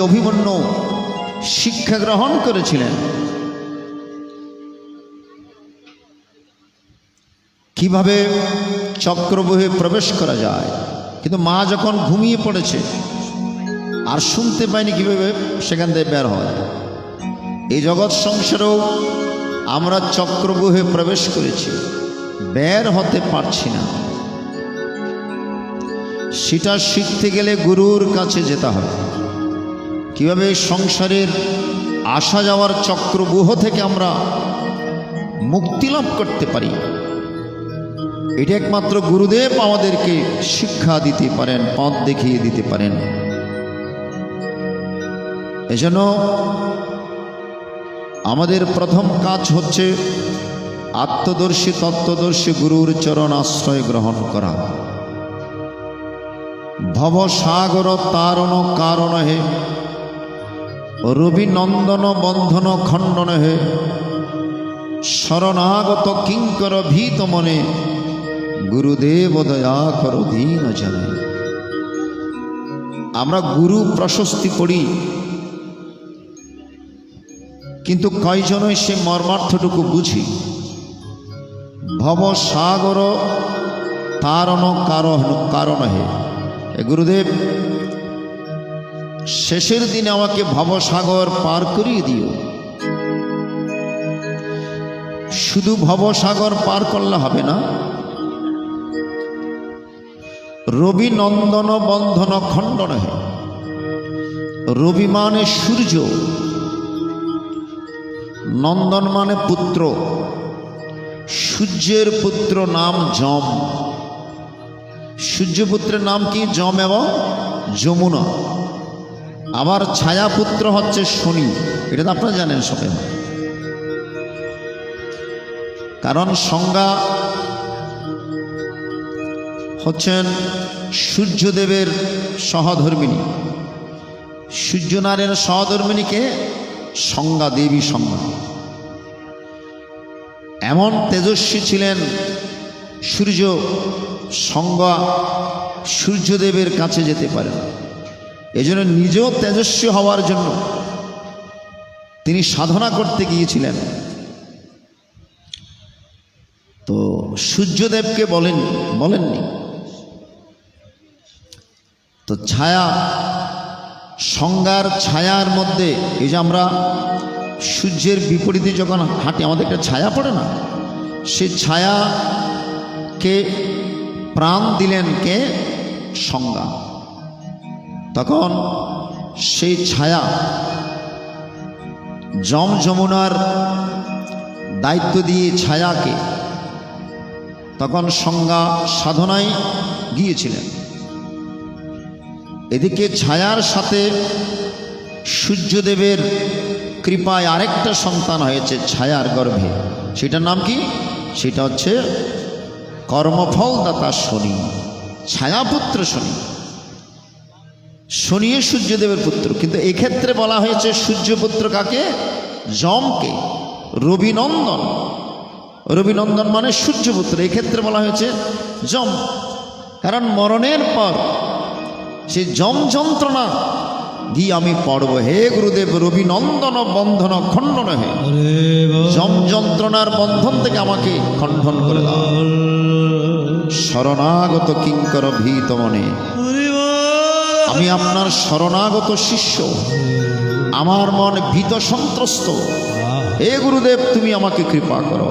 অভিমন্যু শিক্ষা গ্রহণ করেছিলেন কিভাবে চক্রব্যূহে প্রবেশ করা যায়, কিন্তু মা যখন ঘুমিয়ে পড়েছে আর শুনতে পায়নি কিভাবে সেখান থেকে বের হয়। এই জগৎ সংসারেও আমরা চক্রব্যূহে প্রবেশ করেছি, বের হতে পারছি না। সেটা শিখতে গেলে গুরুর কাছে যেতে হবে। কিভাবে সংসারের আসা যাওয়ার চক্রব্যূহ থেকে আমরা মুক্তি লাভ করতে পারি, এটা একমাত্র গুরুদেব আমাদেরকে শিক্ষা দিতে পারেন, পথ দেখিয়ে দিতে পারেন। এজন্য আমাদের প্রথম কাজ হচ্ছে আত্মদর্শী তত্ত্বদর্শী গুরুর চরণ আশ্রয় গ্রহণ করা। ভবসাগর তারণ কারণ হে, রবি নন্দন বন্ধন খণ্ডন হে, শরণাগত কিঙ্কর ভীত মনে, গুরুদেব দয়া কর দীন জনে। আমরা গুরু প্রশস্তি পড়ি, কিন্তু কয়জনই সে মর্মার্থটুকু বুঝি। ভবসাগর তারণ কারণ হে, গুরুদেব শেষের দিনে আমাকে ভবসাগর পার করিয়ে দিও। শুধু ভবসাগর পার করলে হবে না, রবি নন্দন বন্ধন খণ্ডন হে। রবি মানে সূর্য, নন্দন মানে পুত্র, সূর্যের পুত্র নাম যম। সূর্যপুত্রের নাম কি? যম এবং যমুনা। আবার ছায়াপুত্র হচ্ছে শনি, এটা তো আপনারা জানেন সবাই। কারণ সংজ্ঞা হচ্ছেন সূর্যদেবের সহধর্মিণী। সূর্যনারায়ণের সহধর্মিণীকে সংজ্ঞা, দেবী সংজ্ঞা। এমন তেজস্বী ছিলেন সূর্য, সংজ্ঞা সূর্যদেবের কাছে যেতে পারে না। এজন্য নিজেও তেজস্বী হওয়ার জন্য তিনি সাধনা করতে গিয়েছিলেন। তো সূর্যদেবকে বলেননি। তো ছায়া, সংজ্ঞার ছায়ার মধ্যে, এই যে আমরা সূর্যের বিপরীতে যখন হাঁটি আমাদের একটা ছায়া পড়ে না, সেই ছায়াকে প্রাণ দিলেন কে? সংজ্ঞা। তখন সেই ছায়া যমুনার দায়িত্ব দিয়ে ছায়াকে, তখন সংজ্ঞা সাধনায় গিয়েছিলেন। এদিকে ছায়ার সাথে সূর্যদেবের কৃপায় আরেকটা সন্তান হয়েছে ছায়ার গর্ভে। সেটার নাম কি? সেটা হচ্ছে কর্মফলদাতা শনি, ছায়াপুত্র শনি। শনি সূর্যদেবের পুত্র, কিন্তু এক্ষেত্রে বলা হয়েছে সূর্যপুত্র কাকে? যমকে। রবিনন্দন, রবিনন্দন মানে সূর্যপুত্র, এক্ষেত্রে বলা হয়েছে যম। কারণ মরণের পর সে যম যন্ত্রণা দিয়ে আমি পড়ব, হে গুরুদেব রবিনন্দন বন্ধন খণ্ডন হে, যম যন্ত্রণার বন্ধন থেকে আমাকে খণ্ডন করে দাও। শরণাগত কিঙ্কর ভীত মনে, আমি আপনার শরণাগত শিষ্য, আমার মন ভীত সন্ত্রস্ত। হে গুরুদেব তুমি আমাকে কৃপা করো,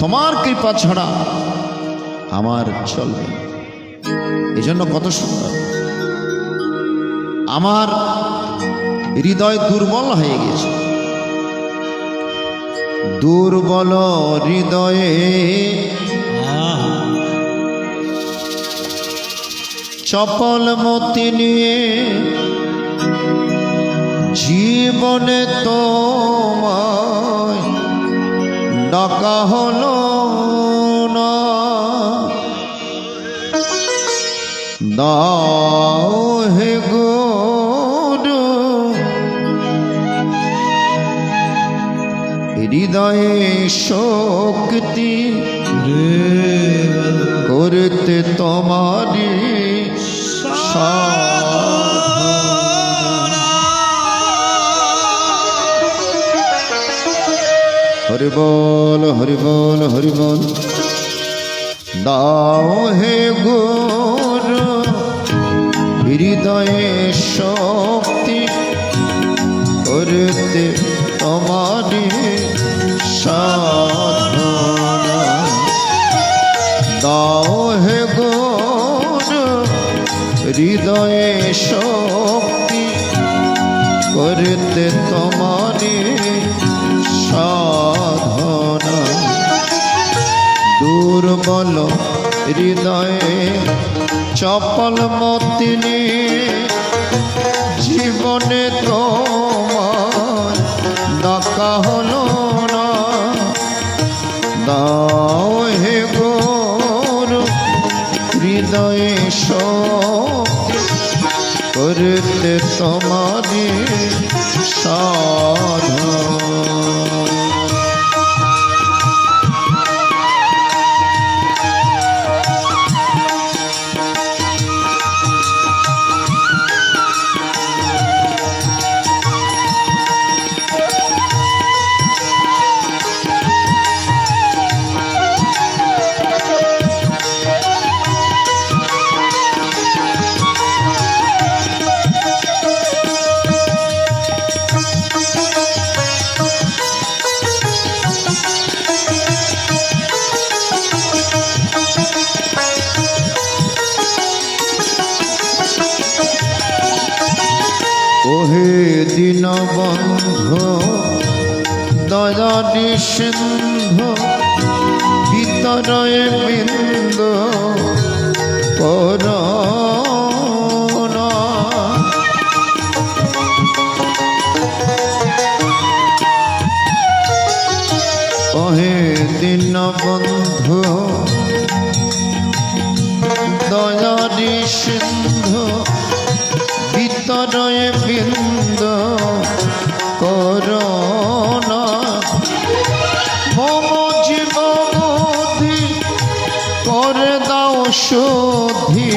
তোমার কৃপা ছাড়া আমার চলবে। এই জন্য কত সুন্দর। আমার হৃদয় দুর্বল হয়ে গেছে, দুর্বল হৃদয়ে চপল মতি নিয়ে জীবনে তোমায় ডাকা হলো না। দাও হে গুরু হৃদয়ে শক্তি করতে তোমারি সাধনা। হরি বল হরি বল হরি বল। দাও হে গুরু হৃদয়ে শক্তি করতে তোমারি সাধনা। দাও হে গুরু হৃদয়ে শক্তি করতে তোমারি সাধনা। দুর্বল হৃদয়ে চপল মতিনি জীবনে তোমার ডাকা হলো না। দাও হে গুরু হৃদয়ে শক্তি করতে তোমারি সাধনা। ওহে দীনবন্ধু দয়ারি সিন্ধু ভিতরয়ে বিন্দু করুণা। ওহে দীনবন্ধু দয়ারি সিন্ধু ভিতরয়ে বিন্দু করুণা। মম জীব বুদ্ধি করে দাও শুদ্ধি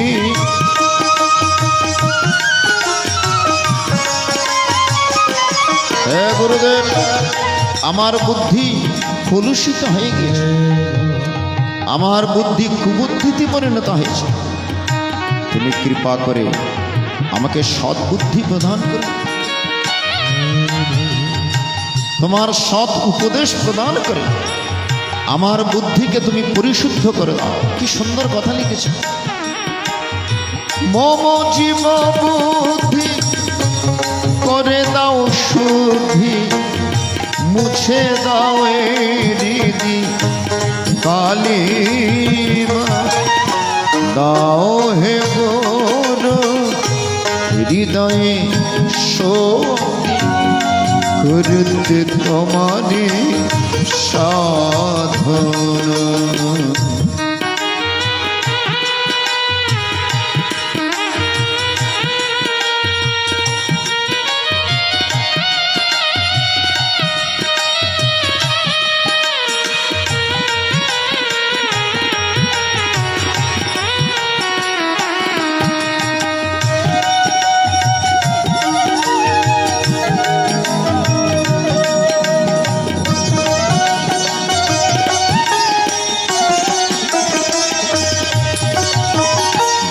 হে গুরুদেব, আমার বুদ্ধি কলুষিত হয়ে গিয়েছে, আমার বুদ্ধি কুবুদ্ধিতে পরিণত হয়েছে। তুমি কৃপা করে আমাকে সৎ বুদ্ধি প্রদান করে, তোমার সৎ উপদেশ প্রদান করে আমার বুদ্ধিকে তুমি পরিশুদ্ধ করে দাও। কি সুন্দর কথা লিখেছে। মম জীব বুদ্ধি করে দাও শুদ্ধি, মুছে দাও হৃদি কালিমা। দাও হে গুরু হৃদয়ে শক্তি করতে তোমারি সাধনা।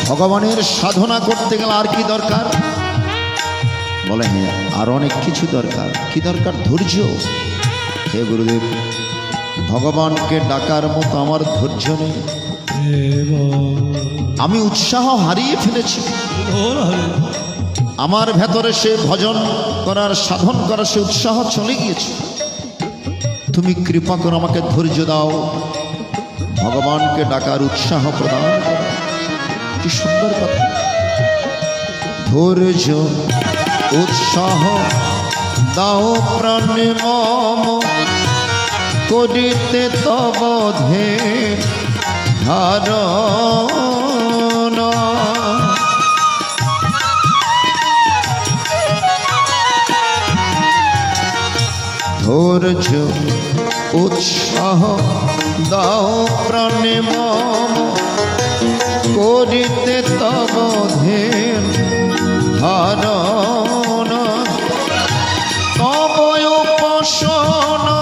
ভগবানের সাধনা করতে গেলে আর কি দরকার বলেন? আর অনেক কিছু দরকার। কি দরকার? ধৈর্য। হে গুরুদেব, ভগবানকে ডাকার মতো আমার ধৈর্য নেই, আমি উৎসাহ হারিয়ে ফেলেছি। আমার ভেতরে সে ভজন করার সাধন করার সে উৎসাহ চলে গিয়েছে। তুমি কৃপা করে আমাকে ধৈর্য দাও, ভগবানকে ডাকার উৎসাহ প্রদান করো। কি সুন্দর কথা। ধৈর্য উৎসাহ দাও প্রাণে মম করিতে তব ধে ধারণা। ধৈর্য উৎসাহ দাও প্রাণে মম করিতে তব ধে ধারণা। তব উপাসনা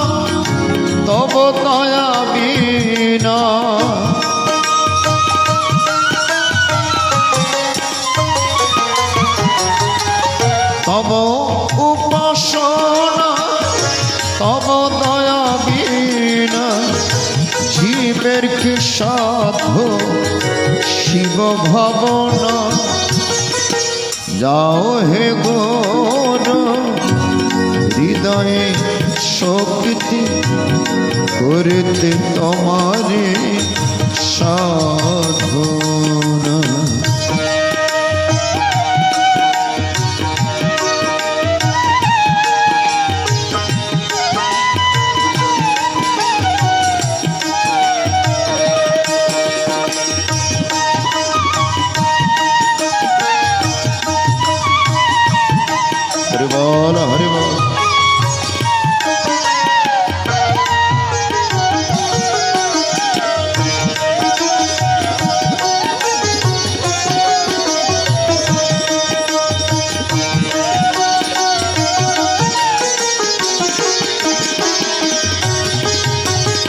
গোবিন্দের কি সাধু শিব ভবন, যাও হে গৌর হৃদয়ে শক্তি করিতে তোমারে সাধনা। হরি বল হরি বল।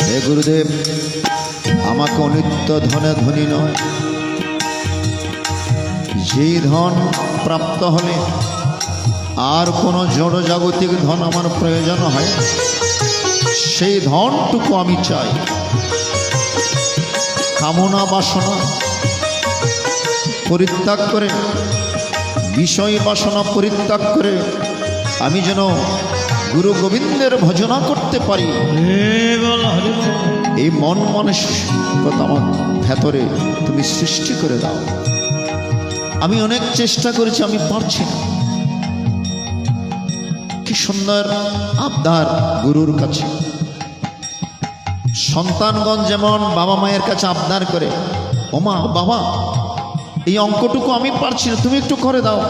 হে গুরুদেব, আমাকে অনিত্য ধনে ধনী নয়, যেই ধন প্রাপ্ত হলে আর কোনো জড় জাগতিক ধন আমার প্রয়োজন হয়, সেই ধনটুকু আমি চাই। কামনা বাসনা পরিত্যাগ করে, বিষয় বাসনা পরিত্যাগ করে আমি যেন গুরু গোবিন্দের ভজনা করতে পারি, এই মন মানসিকতা আমার ভেতরে তুমি সৃষ্টি করে দাও। আমি অনেক চেষ্টা করেছি, আমি পারছি না। কি সুন্দর আবদার গুরুর কাছে। সন্তানগণ যেমন বাবা মায়ের কাছে আবদার করে, ওমা বাবা এই অঙ্কটুকু আমি পারছি না, তুমি একটু করে দাও।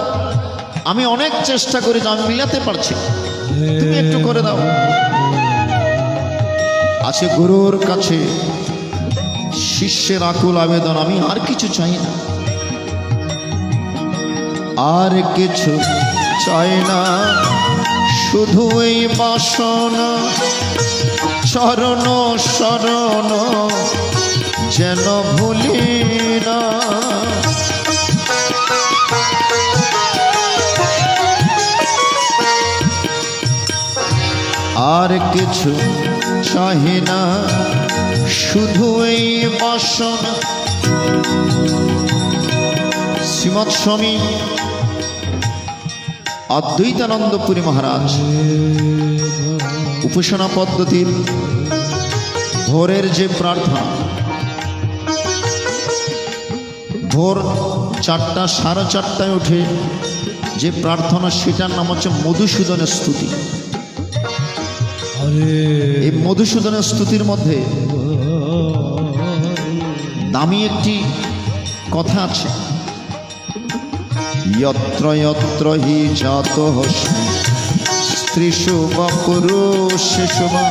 আমি অনেক চেষ্টা করেছি, আমি মিলাতে পারছি না, তুমি একটু করে দাও। আছে গুরুর কাছে শিষ্যের আকুল আবেদন, আমি আর কিছু চাই না, আর কিছু চাই না, শুধু এই বাসনা চরণ শরণ যেন ভুলি না। আর কিছু চাই না, শুধু এই বাসনা। শ্রীমৎ স্বামী অদ্বৈতানন্দপুরী মহারাজ উপাসনা পদ্ধতির ভোরের যে প্রার্থনা, ভোর 4টা 4:30 উঠে যে প্রার্থনা, সেটার নাম হচ্ছে মধুসূদনের স্তুতি। এই মধুসূদনের স্তুতির মধ্যে দামি একটি কথা আছে, যত্র যত্র হি জাতঃ স্ত্রীষু বা পুরুষেষু বা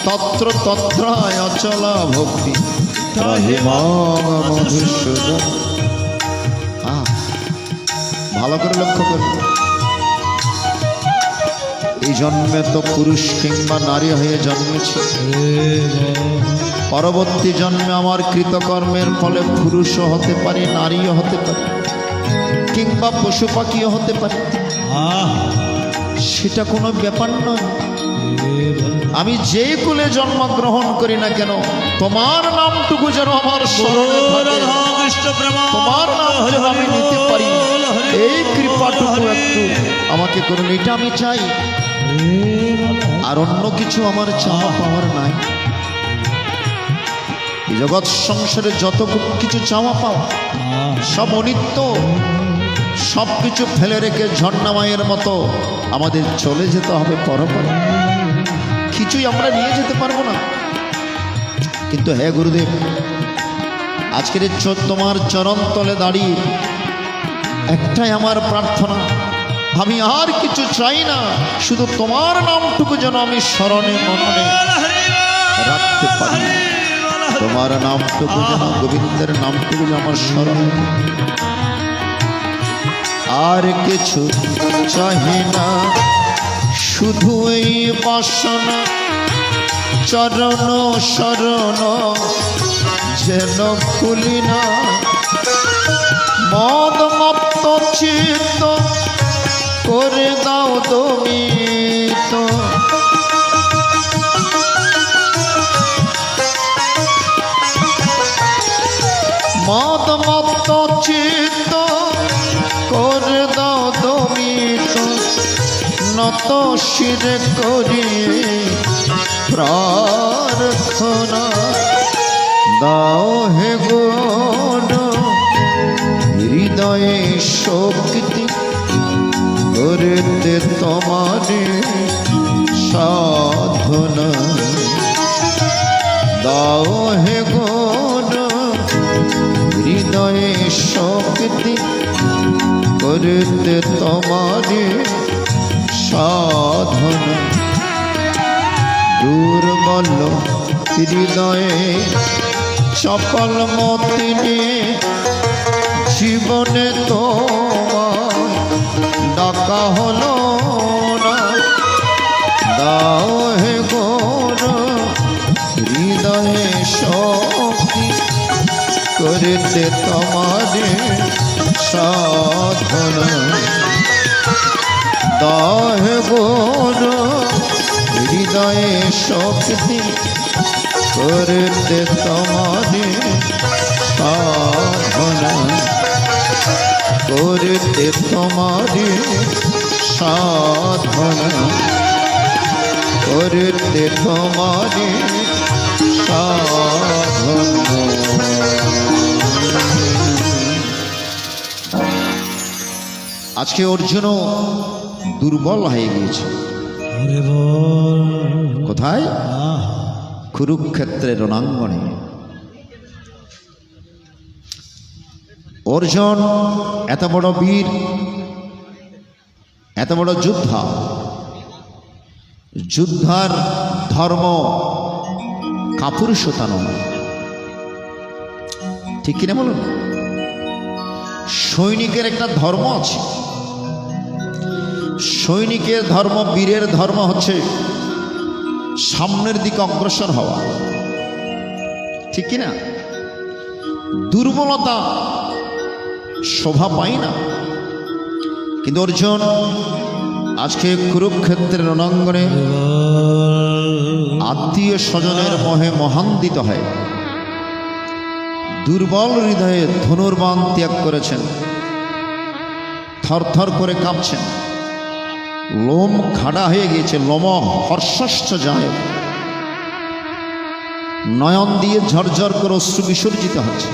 তত্র তত্র অচলা ভক্তি ত্রাহি মাং মধুসূদন। ভালো করে লক্ষ্য করুন, এই জন্মে তো পুরুষ কিংবা নারী হয়ে জন্মেছি, পরবর্তী জন্মে আমার কৃতকর্মের ফলে পুরুষও হতে পারে, নারীও হতে পারে, কিংবা পশু পাখিও হতে পারে, সেটা কোনো ব্যাপার নয়। আমি যে কুলে জন্মগ্রহণ করি না কেন, তোমার নামটুকু যেন আমার স্মরণে থাকে, তোমার নাম যেন আমি নিতে পারি, এই কৃপাটুকু একটু আমাকে করুন, এটা আমি চাই। আর অন্য কিছু আমার চাওয়া পাওয়ার নাই। এই জগৎ সংসারে যত কিছু চাওয়া পাওয়া সব অনিত্য, সব কিছু ফেলে রেখে ঝর্ণা মায়ের মতো আমাদের চলে যেতে হবে পরপরে, কিছুই আমরা নিয়ে যেতে পারবো না। কিন্তু হে গুরুদেব, আজকের তোমার চরণ তলে দাঁড়িয়ে একটাই আমার প্রার্থনা, আমি আর কিছু চাই না, শুধু তোমার নামটুকু যেন আমি স্মরণে মননে রাখতে পারি, তোমার নামটুকু যেন, গোবিন্দের নামটুকু যেন আমার স্মরণে। আর কিছু চাহি না, শুধু এই বাসনা চরণ শরণ যেন ভুলি না। মদ মত্ত চিত্ত করে দাও তুমি তো, চিত্ত করে দাও দমিত নত শিরে করি প্রার্থনা দাও হে গণ হৃদয়ে শক্তি করতে তোমারে সাধনা দাও হে গণ হৃদয়ে শক্তি করতে তোমারে সাধনা দুর্বল হৃদয়ে চপল মতিনে জীবনে তোমার ডাকা হলো না দাও হে গণ হৃদয়ে শক্তি করতে তোমারে সাধনা দাও হে গণ হৃদয়ে শক্তি করতে তোমারে সাধনা করতে তোমারে সাধনা করতে তোমারে সাধনা। আজকে অর্জুনও দুর্বল হয়ে গিয়েছে। কোথায়? কুরুক্ষেত্রের রণাঙ্গনে। অর্জুন এত বড় বীর, এত বড় যোদ্ধা, যুদ্ধার ধর্ম কাপুরুষতা নয়, ঠিক কিনা বলুন? সৈনিকের একটা ধর্ম আছে। সৈনিকের ধর্ম, বীরের ধর্ম হচ্ছে সামনের দিকে অগ্রসর হওয়া, ঠিক কিনা? দুর্বলতা শোভা পায় না। কিন্তু অর্জুন আজকে কুরুক্ষেত্রের রণাঙ্গনে আত্মীয় স্বজনের মোহে মহান্বিত হয় দুর্বল হৃদয়ে ধনুর্বাণ ত্যাগ করেছেন, থরথর করে কাঁপছেন, লোম খাড়া হয়ে গিয়েছে, লোম হর্ষশ্চ যায়, নয়ন দিয়ে ঝরঝর করে অশ্রু বিসর্জিত হচ্ছে,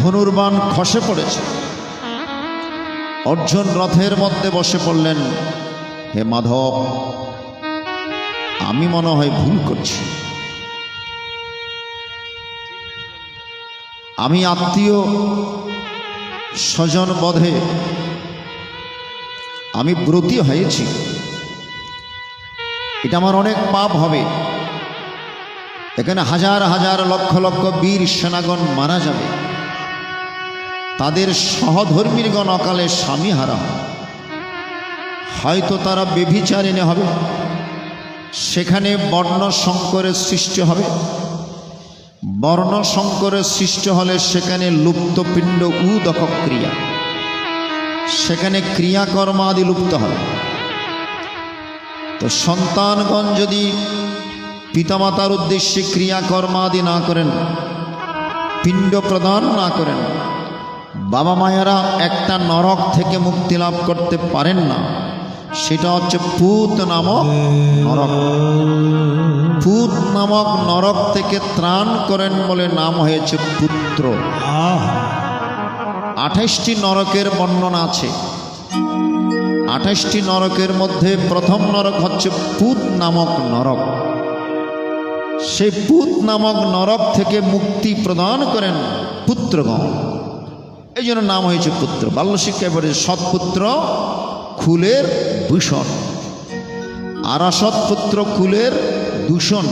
ধনুর্বাণ খসে পড়েছে। অর্জুন রথের মধ্যে বসে পড়লেন, হে মাধব, আমি মনে হয় ভুল করছি। আমি আত্মীয় স্বজন বধে আমি ব্রতী হয়েছি, এটা আমার অনেক পাপ হবে। এখানে হাজার হাজার লক্ষ লক্ষ বীর সেনাগণ মারা যাবে, তাদের সহধর্মীরগণ অকালে স্বামী হারা, হয়তো তারা ব্যভিচারিণী হবে, সেখানে বর্ণ সংকরের সৃষ্টি হবে। বর্ণ সংকরের সৃষ্টি হলে সেখানে লুপ্তপিণ্ড উদক ক্রিয়া, সেখানে ক্রিয়াকর্ম আদি লুপ্ত হয়। তো সন্তানগণ যদি পিতামাতার উদ্দেশ্যে ক্রিয়াকর্ম আদি না করেন, পিণ্ড প্রদান না করেন, বাবা মায়েরা একটা নরক থেকে মুক্তি লাভ করতে পারেন না। সেটা হচ্ছে পুত নামক নরক। পুত নামক নরক থেকে ত্রাণ করেন বলে নাম হয়েছে পুত্র। 28টি নরকের বর্ণনা আছে। 28টি নরকের মধ্যে প্রথম নরক হচ্ছে পুত নামক নরক। সেই পুত নামক নরক থেকে মুক্তি প্রদান করেন পুত্রগণ, এই জন্য নাম হয়েছে পুত্র। বাল্য শিক্ষায় পড়ে সৎপুত্র কুলের ভূষণ, আর অসৎপুত্র কুলের দূষণ।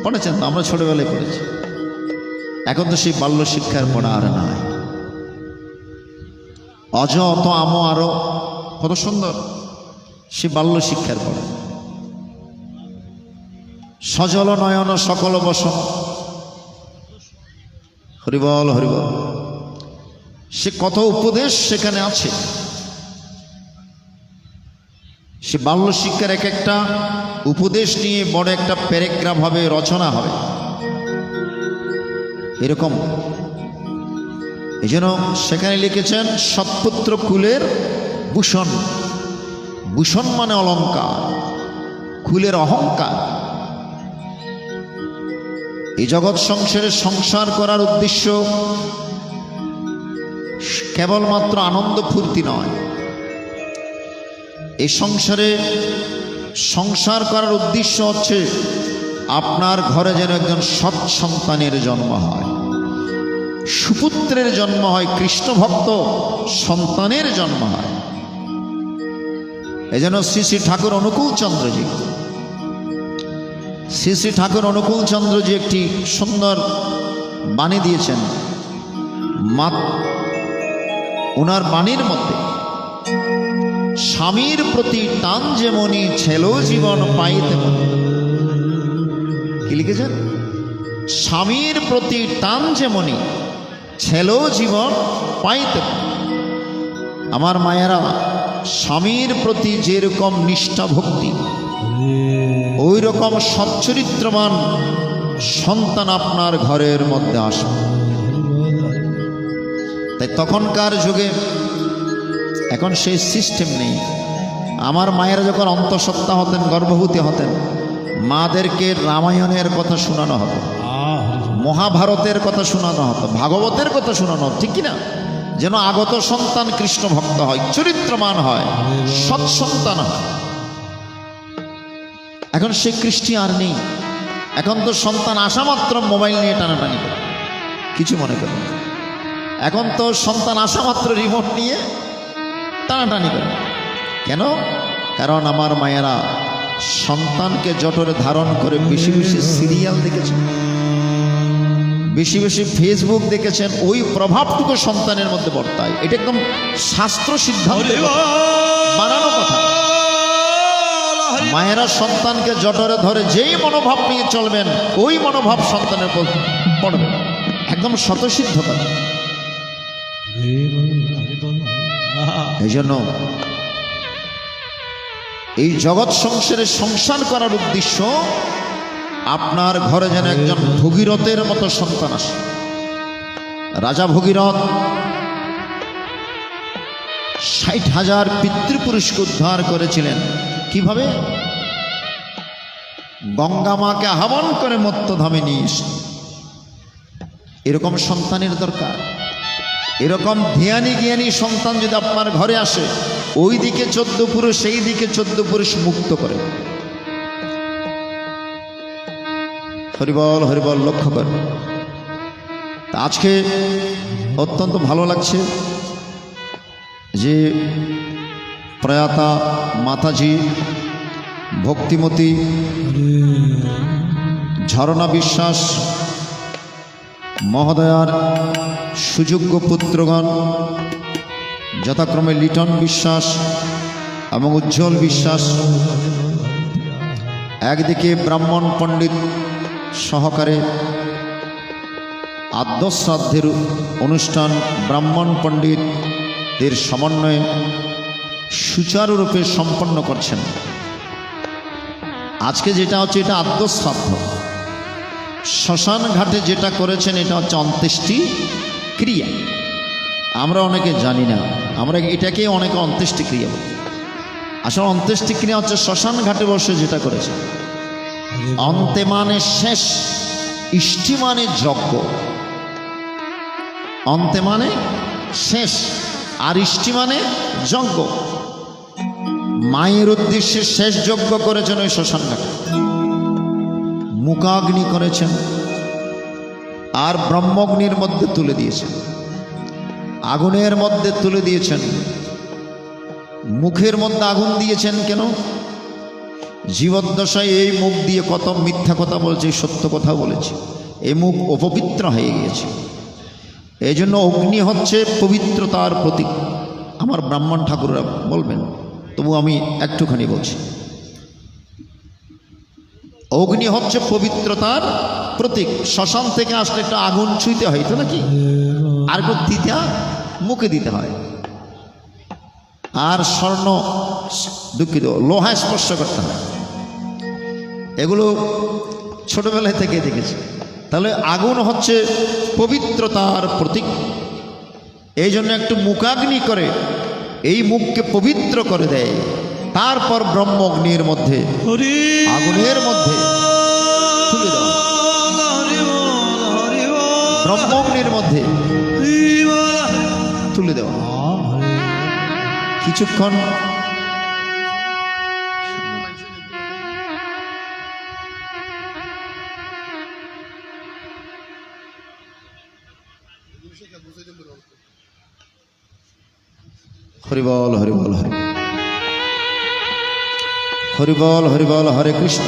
পড়েছেন তো? আমরা ছোটবেলায় পড়েছি। এখন তো সেই বাল্য শিক্ষার পড়া আর নাই। অজ অত আম আরো কত সুন্দর সে বাল্য শিক্ষার পড়া। সজল নয়ন সকল বসন, হরিবল হরিবল। সে কত উপদেশ সেখানে আছে। সে বাল্য শিক্ষার এক একটা উপদেশ নিয়ে বড় একটা প্যারাগ্রাফ হবে, রচনা হবে। এরকম এই জন্য সেখানে লিখেছেন সৎপুত্র কুলের ভূষণ। ভূষণ মানে অলঙ্কার, কুলের অহংকার। এই জগৎ সংসারে সংসার করার উদ্দেশ্য কেবলমাত্র আনন্দ ফুর্তি নয়। এই সংসারে সংসার করার উদ্দেশ্য হচ্ছে আপনার ঘরে যেন একজন সৎ সন্তানের জন্ম হয়, সুপুত্রের জন্ম হয়, কৃষ্ণ ভক্ত সন্তানের জন্ম হয়। এই জন্য শ্রী শ্রী ঠাকুর অনুকূল চন্দ্রজি, শ্রী শ্রী ঠাকুর অনুকূল চন্দ্রজি একটি সুন্দর বাণী দিয়েছেন। ওনার বাণীর মধ্যে স্বামীর প্রতি টান যেমনি ছেলো জীবন পাইতে, কি লিখেছেন? স্বামীর প্রতি টান যেমনি ছেলো জীবন পাইতে। আমার মায়েরা, স্বামীর প্রতি যেরকম নিষ্ঠা ভক্তি, ওই রকম সচ্চরিত্রবান সন্তান আপনার ঘরের মধ্যে আসবে। তাই তখনকার যুগে, এখন সেই সিস্টেম নেই। আমার মায়েরা যখন অন্তঃসত্ত্বা হতেন, গর্ভবতী হতেন, মাদেরকে রামায়ণের কথা শোনানো হতো, মহাভারতের কথা শোনানো হতো, ভাগবতের কথা শোনানো হতো, ঠিক কিনা? যেন আগত সন্তান কৃষ্ণ ভক্ত হয়, চরিত্রমান হয়, সৎসন্তান হয়। এখন সে কৃষ্টি আর নেই। এখন তো সন্তান আসা মাত্র মোবাইল নিয়ে টানাটানি করে, কিছু মনে করে। এখন তো সন্তান আসা মাত্র রিমোট নিয়ে টানাটানি করে। কেন? কারণ আমার মায়েরা সন্তানকে জঠরে ধারণ করে বেশি বেশি সিরিয়াল দেখেছেন, বেশি বেশি ফেসবুক দেখেছেন, ওই প্রভাবটুকু সন্তানের মধ্যে বর্তায়। এটা একদম শাস্ত্র সিদ্ধান্ত, বানানো কথা। মায়েরা সন্তানকে জঠরে ধরে যেই মনোভাব নিয়ে চলবেন, ওই মনোভাব সন্তানের পড়বে, একদম স্বতঃসিদ্ধ কথা। এই জন্য এই জগৎ সংসারে সংসার করার উদ্দেশ্য আপনার ঘরে যেন একজন ভগীরথের মতো সন্তান আসে। রাজা ভগীরথ 60,000 পিতৃপুরুষকে উদ্ধার করেছিলেন। কিভাবে? গঙ্গা মাকে আহ্বান করে মত্তধামে নিয়ে এসে। এরকম সন্তানের দরকার। এরকম ধ্যানী জ্ঞানী সন্তান যদি আপনার ঘরে আসে, ওই দিকে 14 পুরুষ, সেই দিকে 14 পুরুষ মুক্ত করে। হরিবল হরিবল, লক্ষ্য কর। আজকে অত্যন্ত ভালো লাগছে যে প্রয়াতা মাতাজি ভক্তিমতী ঝরনা বিশ্বাস মহোদয়ার সুযোগ্য পুত্রগণ যথাক্রমে লিটন বিশ্বাস এবং উজ্জ্বল বিশ্বাস, একদিকে ব্রাহ্মণ পণ্ডিত সহকারে আদ্যশ্রাদ্ধের অনুষ্ঠান ব্রাহ্মণ পণ্ডিতদের সমন্বয়ে সুচারুরূপে সম্পন্ন করছেন। আজকে যেটা হচ্ছে, এটা আদ্যশ্রাদ্ধ। শ্মশান ঘাটে যেটা করেছেন, এটা হচ্ছে অন্ত্যেষ্টি ক্রিয়া। আমরা অনেকে জানি না, আমরা এটাকে অনেকে অন্ত্যেষ্টি ক্রিয়া বলি। আসলে অন্ত্যেষ্টি ক্রিয়া হচ্ছে শ্মশান ঘাটে বসে যেটা করেছে। অন্তে মানে শেষ, ইষ্টি মানে যজ্ঞ। অন্তে মানে শেষ, আর ইষ্টি মানে যজ্ঞ। মায়ের উদ্দেশ্যে শেষ যজ্ঞ করেছেন ওই শ্মশান ঘাটে। মুখাগ্নি করেছেন আর ব্রহ্মগ্নির মধ্যে তুলে দিয়েছেন, আগুনের মধ্যে তুলে দিয়েছেন। মুখের মধ্যে আগুন দিয়েছেন কেন? জীবদ্দশায় এই মুখ দিয়ে কত মিথ্যা কথা বলেছে, সত্য কথা বলেছে, এই মুখ অপবিত্র হয়ে গিয়েছে। এই জন্য অগ্নি হচ্ছে পবিত্রতার প্রতীক। আমার ব্রাহ্মণ ঠাকুররা বলবেন, তবু আমি একটুখানি বলছি। অগ্নি হচ্ছে পবিত্রতার প্রতীক। শ্মশান থেকে আসলে একটা আগুন ছুঁইতে হয় তো নাকি, আর একটু দিতে মুখে দিতে হয়, আর স্বর্ণ দুঃখিত লোহা স্পর্শ করতে হয়। এগুলো ছোটবেলায় থেকে দেখেছি। তাহলে আগুন হচ্ছে পবিত্রতার প্রতীক। এই জন্য একটু মুখাগ্নি করে এই মুখকে পবিত্র করে দেয়, তারপর ব্রহ্ম অগ্নির মধ্যে আগুনের মধ্যে তুলে দেওয়া, ব্রহ্ম অগ্নির মধ্যে তুলে দেওয়া। কিছুক্ষণ হরিবল হরিবল হরি হরিবল হরিবল হরে কৃষ্ণ।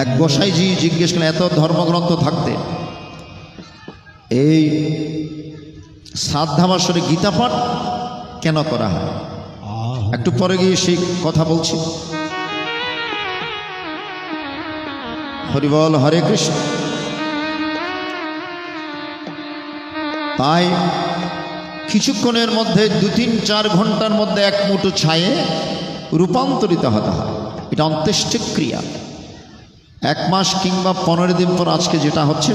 এক গোসাইজি জিজ্ঞেস করলেন, এত ধর্মগ্রন্থ থাকতে এই শ্রাদ্ধাবাসরে গীতা পাঠ কেন করা হয়? একটু পরে গিয়ে সেই কথা বলছি। হরিবল হরে কৃষ্ণ। তাই কিছুক্ষণের মধ্যে 2-3-4 ঘন্টার মধ্যে এক মুঠো ছায়ে রূপান্তরিত হতে হয়। এটা অন্ত্যেষ্টিক্রিয়া। 1 মাস কিংবা 15 দিন পর আজকে যেটা হচ্ছে,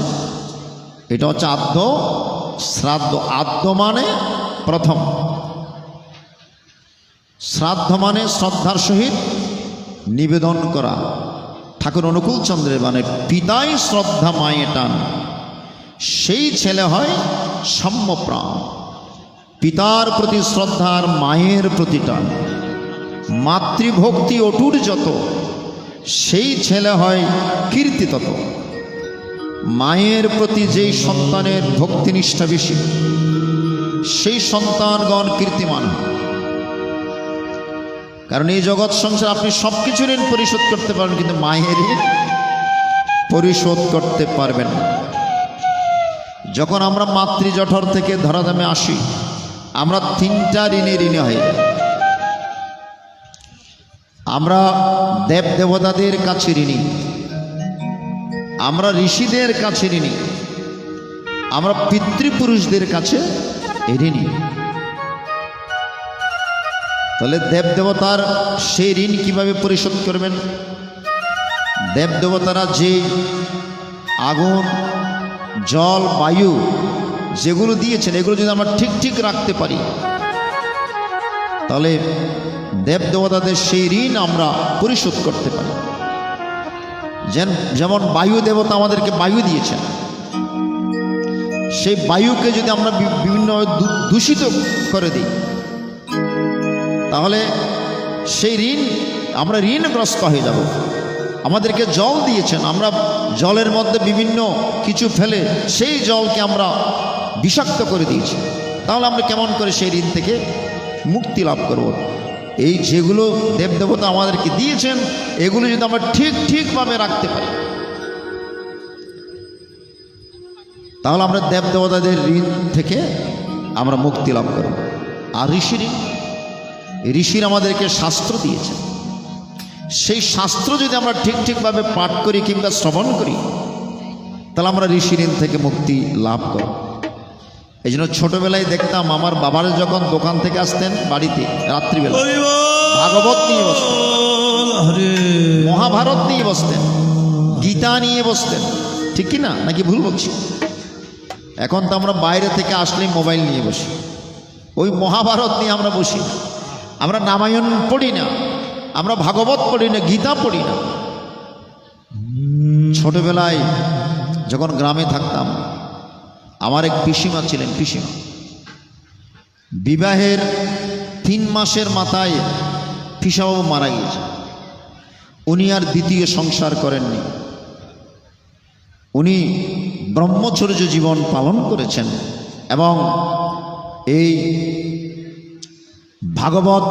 এটা হচ্ছে আদ্য শ্রাদ্ধ। আদ্য মানে প্রথম, শ্রাদ্ধ মানে শ্রদ্ধার সহিত নিবেদন করা। ঠাকুর অনুকূল চন্দ্রের মানে পিতাই শ্রদ্ধা মায়ে টান, সেই ছেলে হয় সাম্যপ্রাণ। পিতার প্রতি শ্রদ্ধা আর মায়ের প্রতি টান, মাতৃভক্তি অটুট যত, সেই ছেলে হয় কীর্তি তত। মায়ের প্রতি যেই সন্তানের ভক্তিনিষ্ঠা বেশি, সেই সন্তানগণ কীর্তিমান হয়। কারণ এই জগৎ সংসার আপনি সব কিছু ঋণ পরিশোধ করতে পারবেন, কিন্তু মায়ের ঋণ পরিশোধ করতে পারবেন না। যখন আমরা মাতৃজঠর থেকে ধরাধামে আসি, আমরা 3টা ঋণে ঋণী হয়ে যাই। আমরা দেব দেবতাদের কাছে ঋণী, আমরা ঋষিদের কাছে ঋণী, আমরা পিতৃপুরুষদের কাছে ঋণী। তাহলে দেব দেবতার সেই ঋণ কিভাবে পরিশোধ করবেন? দেব দেবতারা যে আগুন, জল, বায়ু যেগুলো দিয়েছেন, এগুলো যদি আমরা ঠিক ঠিক রাখতে পারি, তাহলে দেব দেবতাদের সেই ঋণ আমরা পরিশোধ করতে পারি। যেমন বায়ু দেবতা আমাদেরকে বায়ু দিয়েছেন, সেই বায়ুকে যদি আমরা বিভিন্নভাবে দূষিত করে দিই, তাহলে সেই ঋণ, আমরা ঋণগ্রস্ত হয়ে যাব। আমাদেরকে জল দিয়েছেন, আমরা জলের মধ্যে বিভিন্ন কিছু ফেলে সেই জলকে আমরা বিষাক্ত করে দিয়েছি, তাহলে আমরা কেমন করে সেই ঋণ থেকে মুক্তি লাভ করব? এই যেগুলো দেবদেবতা আমাদেরকে দিয়েছেন, এগুলো যদি আমরা ঠিকভাবে রাখতে পারি, তাহলে আমরা দেবদেবতাদের ঋণ থেকে আমরা মুক্তি লাভ করব। আর ঋষির আমাদেরকে শাস্ত্র দিয়েছেন, সেই শাস্ত্র যদি আমরা ঠিকভাবে পাঠ করি কিংবা শ্রবণ করি, তাহলে আমরা ঋষি ঋণ থেকে মুক্তি লাভ করব। এই জন্য ছোটবেলায় দেখতাম আমার বাবার যখন দোকান থেকে আসতেন বাড়িতে রাত্রিবেলা, ভাগবত নিয়ে বসতেন, মহাভারত নিয়ে বসতেন, গীতা নিয়ে বসতেন। ঠিক কি না, নাকি ভুল বলছি? এখন তো আমরা বাইরে থেকে আসলেই মোবাইল নিয়ে বসি, ওই মহাভারত নিয়ে আমরা বসি না, আমরা রামায়ণ পড়ি না, আমরা ভাগবত পড়ি না, গীতা পড়ি না। ছোটবেলায় যখন গ্রামে থাকতাম, আমার এক পিসিমা ছিলেন, পিসিমা বিবাহের 3 মাসের মাথায় পিসাবাবু মারা গিয়েছে। উনি আর দ্বিতীয় সংসার করেননি, উনি ব্রহ্মচর্য জীবন পালন করেছেন এবং এই ভাগবত,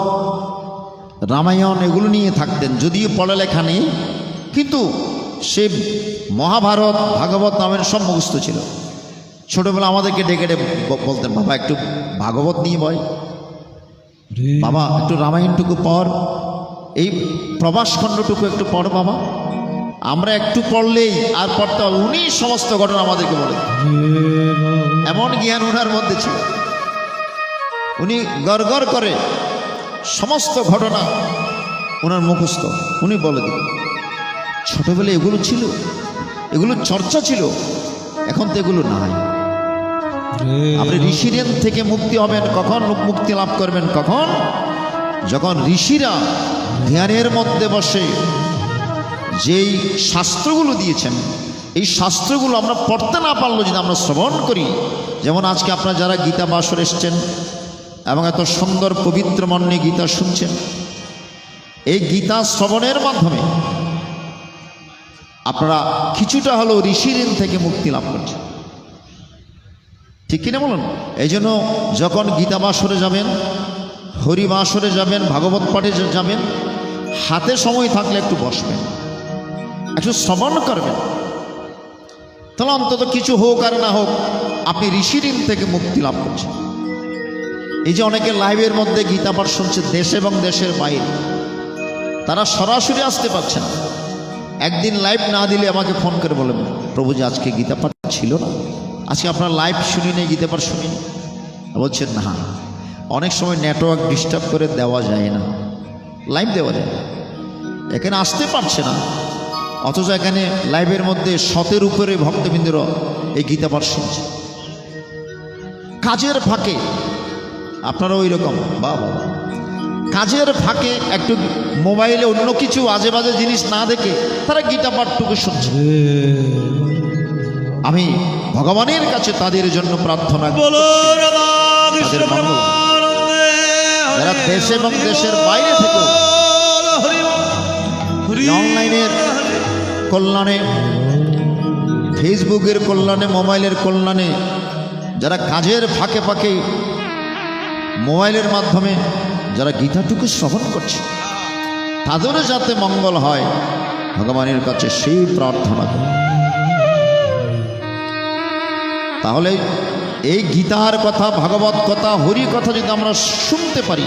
রামায়ণ এগুলো নিয়ে থাকতেন। যদিও পড়ালেখা নেই, কিন্তু সে মহাভারত, ভাগবত নামের সব মুখস্থ ছিল। ছোটবেলা আমাদেরকে ডেকে বলতেন, বাবা একটু ভাগবত নিয়ে বয়, বাবা একটু রামায়ণটুকু পড়, এই প্রবাসখণ্ডটুকু একটু পড় বাবা। আমরা একটু পড়লেই আর পড়তে হবে, উনি সমস্ত ঘটনা আমাদেরকে বলে, এমন জ্ঞান ওনার মধ্যে ছিল। উনি গড় করে সমস্ত ঘটনা ওনার মুখস্থ, উনি বলে দিন। ছোটবেলায় এগুলো ছিল, এগুলো চর্চা ছিল। এখন তো এগুলো নাই। আপনি ঋষির থেকে মুক্তি হবেন কখন, মুক্তি লাভ করবেন কখন, যখন ঋষিরা ধ্যানের মধ্যে বসে যেই শাস্ত্রগুলো দিয়েছেন, এই শাস্ত্রগুলো আমরা পড়তে না পারলেও যদি আমরা শ্রবণ করি, যেমন আজকে আপনারা যারা গীতা বাসর এসছেন এবং এত সুন্দর পবিত্র মন নিয়ে গীতা শুনছেন, এই গীতা শ্রবণের মাধ্যমে আপনারা কিছুটা হলেও ঋষির থেকে মুক্তি লাভ করছেন। ঠিক কিনা বলুন? এই জন্য যখন গীতা বাসরে যাবেন, হরি বাসরে যাবেন, ভাগবত পাঠে যাবেন, হাতে সময় থাকলে একটু বসবেন, একটু শ্রবণ করবেন, তাহলে অন্তত কিছু হোক আর না হোক আপনি ঋষির থেকে মুক্তি লাভ করছেন। এই যে অনেকে লাইভের মধ্যে গীতা পাঠ শুনছে দেশ এবং দেশের বাইরে, তারা সরাসরি আসতে পারছে না। একদিন লাইভ না দিলে আমাকে ফোন করে বলেন, প্রভু যে আজকে গীতা পাঠ ছিল না, আজকে আপনার লাইভ শুনি নেই, গীতা পাঠ শুনিনি। বলছেন না, অনেক সময় নেটওয়ার্ক ডিস্টার্ব করে দেওয়া যায় না, লাইভ দেওয়া যায় না, এখানে আসতে পারছে না, অথচ এখানে লাইভের মধ্যে 100-এর উপরে ভক্তবৃন্দরা এই গীতা পাঠ শুনছে। কাজের ফাঁকে আপনারা ওই রকম বাবা, কাজের ফাঁকে একটু মোবাইলে অন্য কিছু আজে বাজে জিনিস না দেখে তারা গীতা পাঠটুকু শুনছে। আমি ভগবানের কাছে তাদের জন্য প্রার্থনা করি, যারা দেশ এবং দেশের বাইরে থেকে অনলাইনের কল্যাণে, ফেসবুকের কল্যাণে, মোবাইলের কল্যাণে, যারা কাজের ফাঁকে ফাঁকে মোবাইলের মাধ্যমে যারা গীতাটুকু শ্রবণ করছে, তাদেরও যাতে মঙ্গল হয় ভগবানের কাছে সেই প্রার্থনা করি। তাহলে এই গীতার কথা, ভাগবত কথা, হরি কথা যদি আমরা শুনতে পারি,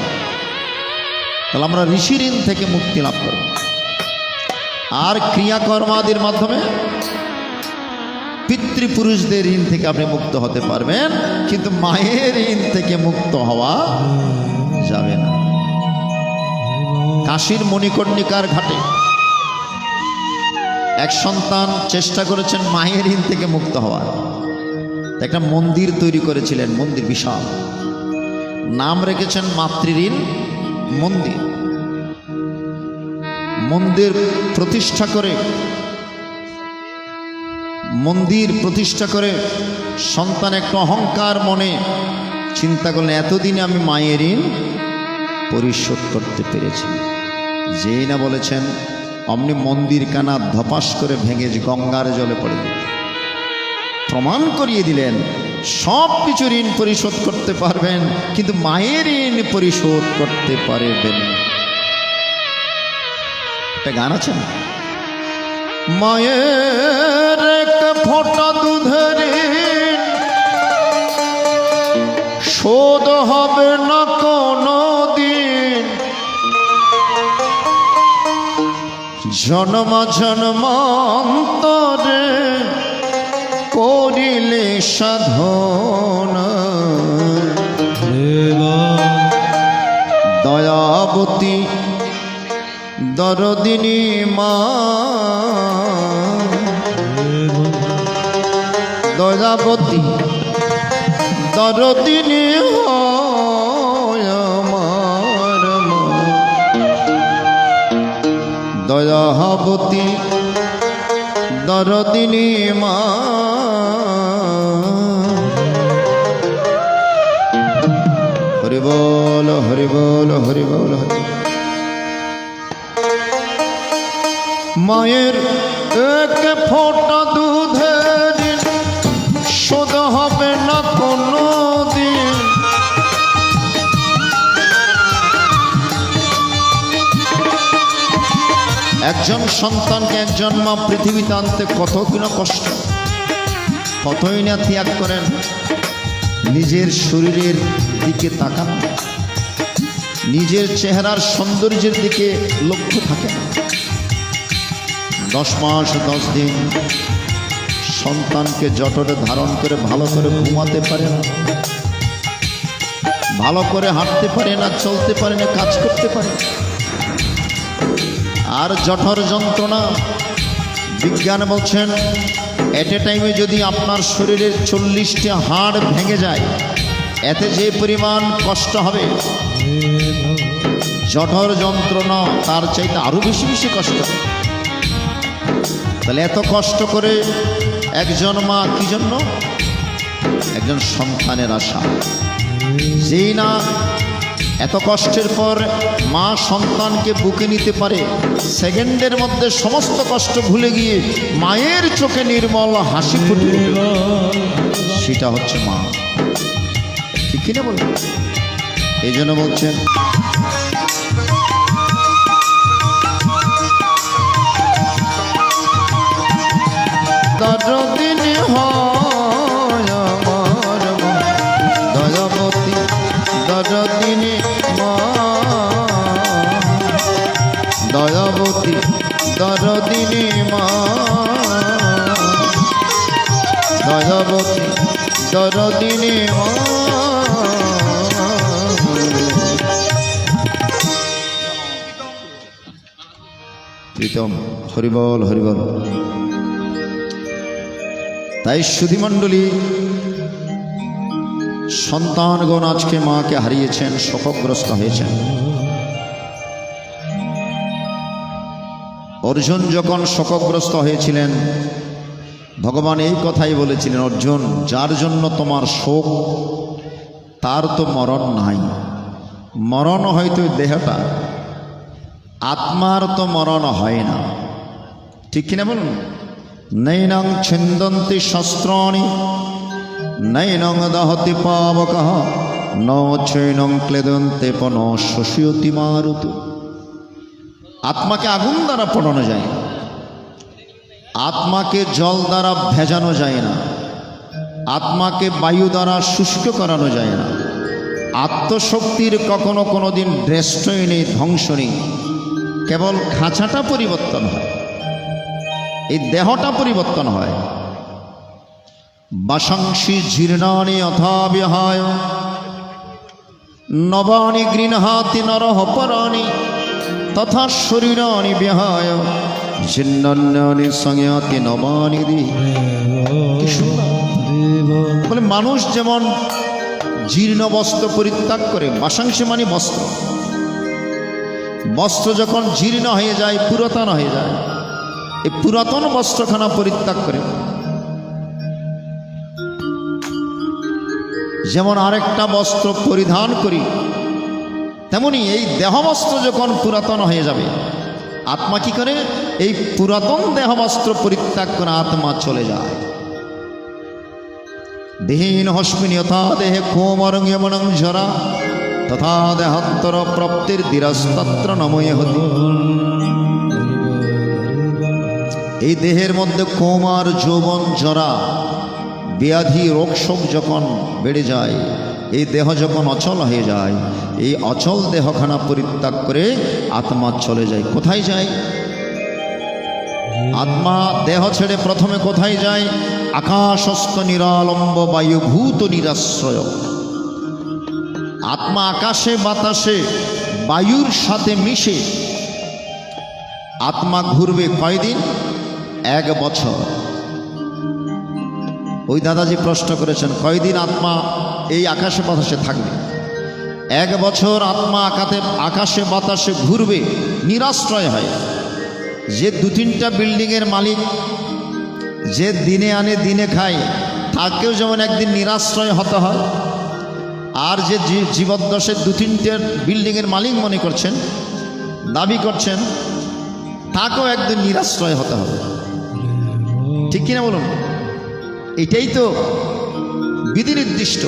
তাহলে আমরা ঋষির ঋণ থেকে মুক্তি লাভ করব। আর ক্রিয়াকর্মাদির মাধ্যমে পিতৃপুরুষদের ঋণ থেকে আপনি মুক্ত হতে পারবেন, কিন্তু মায়ের ঋণ থেকে মুক্ত হওয়া যাবে না। কাশীর মণিকর্ণিকার ঘাটে এক সন্তান চেষ্টা করেছেন মায়ের ঋণ থেকে মুক্ত হওয়ার, একটা মন্দির তৈরি করেছিলেন, মন্দির বিশাল, নাম রেখেছেন মাতৃঋণ মন্দির। মন্দির প্রতিষ্ঠা করে সন্তান একটা অহংকার মনে চিন্তা করলেন, এতদিনে আমি মায়ের ঋণ পরিশোধ করতে পেরেছি। যেই না বলেছেন অমনি মন্দির কানা ধপাস করে ভেঙে গঙ্গার জলে পড়ে দিল, প্রমাণ করিয়ে দিলেন সব কিছু ঋণ পরিশোধ করতে পারবেন, কিন্তু মায়ের ঋণ পরিশোধ করতে পারবেন। একটা গান আছে না, মায়ের এক ফোঁটা দুধের ঋণ শোধ হবে না কোনো দিন, জন্ম জন্মান্তরে করিলে সাধনা। দয়াবতী দরদিনী মা, দয়াবতী দরদিনী হয় আমার মা, দয়াবতী দরদিনী মা। হরি বল হরি বল হরি বল হরি। মায়ের এক ফোঁটা দুধের শোধ হবে না কোনো দিন, একজন সন্তানকে একজন মা পৃথিবীতে আনতে কত কিনা কষ্ট, কতই না ত্যাগ করেন। নিজের শরীরের দিকে তাকান, নিজের চেহারার সৌন্দর্যের দিকে লক্ষ্য থাকে না। 10 মাস 10 দিন সন্তানকে জঠরে ধারণ করে ভালো করে ঘুমাতে পারে না, ভালো করে হাঁটতে পারে না, চলতে পারে না, কাজ করতে পারে না। আর জঠর যন্ত্রণা, বিজ্ঞান বলছেন এট এ টাইমে যদি আপনার শরীরের 40টা হাড় ভেঙে যায়, এতে যে পরিমাণ কষ্ট হবে, জঠর যন্ত্রণা তার চাইতে আরো বেশি বেশি কষ্ট। তাহলে এত কষ্ট করে একজন মা কি জন্য? একজন সন্তানের আশা। যেই না এত কষ্টের পর মা সন্তানকে বুকে নিতে পারে, সেকেন্ডের মধ্যে সমস্ত কষ্ট ভুলে গিয়ে মায়ের চোখে নির্মল হাসি ফুটে উঠবে, সেটা হচ্ছে মা। ঠিক কিনা বলবেন? এই জন্য বলছেন দরদিন হয় আমার দয়াবতী, দরদিনী মা, দয়াবতী দরদিনী মা, দয়াবতী দরদিনী মা। প্রীতম হরিবল হরিবল। তাই সুধীমণ্ডলী, সন্তানগণ আজকে মাকে হারিয়েছেন, শোকগ্রস্ত হয়েছেন। অর্জুন যখন শোকগ্রস্ত হয়েছিলেন, ভগবান এই কথাই বলেছিলেন, অর্জুন, যার জন্য তোমার শোক তার তো মরণ নাই। মরণ হয়তো দেহটা, আত্মার তো মরণ হয় না। ঠিক কিনা বলুন? নৈনং ছিন্দন্তি শস্ত্রাণি নৈনং দহতি পাবকঃ ন চৈনং ক্লেদন্তে পন শোষয়তি মারুতু। আত্মাকে আগুন দ্বারা পোড়ানো যায় না, আত্মাকে জল দ্বারা ভেজানো যায় না, আত্মাকে বায়ু দ্বারা শুষ্ক করানো যায় না। আত্মশক্তির কখনো কোনো দিন ড্রেষ্টই নেই, ধ্বংস নেই, কেবল খাঁচাটা পরিবর্তন হয়, এই দেহটা পরিবর্তন হয়। বাসাংসি জীর্ণানি অথা বিহায় নবানি গৃহাতি নরহ পরাণি তথা শরীরানি বিহায় জীর্ণান্যানি সংয়াতি নবানি দি। বলে মানুষ যেমন জীর্ণ বস্ত্র পরিত্যাগ করে, বাসাংসি মানে বস্ত্র, বস্ত্র যখন জীর্ণ হয়ে যায়, পুরাতন হয়ে যায়, এই পুরাতন বস্ত্রখানা পরিত্যাগ করে, যেমন আরেকটা বস্ত্র পরিধান করি, তেমনি এই দেহবস্ত্র যখন পুরাতন হয়ে যাবে, আত্মা কি করে? এই পুরাতন দেহবস্ত্র পরিত্যাগ করে আত্মা চলে যায়। দেহীন হস্মিন যথা দেহে কোমরং যমনং ঝরা তথা দেহান্তর প্রাপ্তির ধীরস্তত্র নময়ে হতি। এই দেহের মধ্যে কোমর যৌবন জরা ব্যাধি রোগশোক যখন বেড়ে যায়, এই দেহ যখন অচল হয়ে যায়, এই অচল দেহখানা পরিত্যাগ করে আত্মা চলে যায়। কোথায় যায় আত্মা? দেহ ছেড়ে প্রথমে কোথায় যায়? আকাশস্থ নিরালম্ব বায়ুভূত নিরাশ্রয়। আত্মা আকাশে বাতাসে বায়ুর সাথে মিশে আত্মা ঘুরবে কয়দিন? 1 বছর। ওই দাদাজি প্রশ্ন করেছেন, কয়দিন আত্মা এই আকাশে বাতাসে থাকবে? 1 বছর আত্মা আকাশে বাতাসে ঘুরবে, নিরাশ্রয় হয়। যে 2-3টা বিল্ডিংয়ের মালিক, যে দিনে আনে দিনে খায়, তাকেও যেমন একদিন নিরাশ্রয় হতে হয়, আর যে জীবদ্দশায় 2-3টে বিল্ডিংয়ের মালিক মনে করছেন, দাবি করছেন, তাকেও একদিন নিরাশ্রয় হতে হবে। ঠিক কিনা বলুন? এটাই তো বিধি নির্দিষ্ট।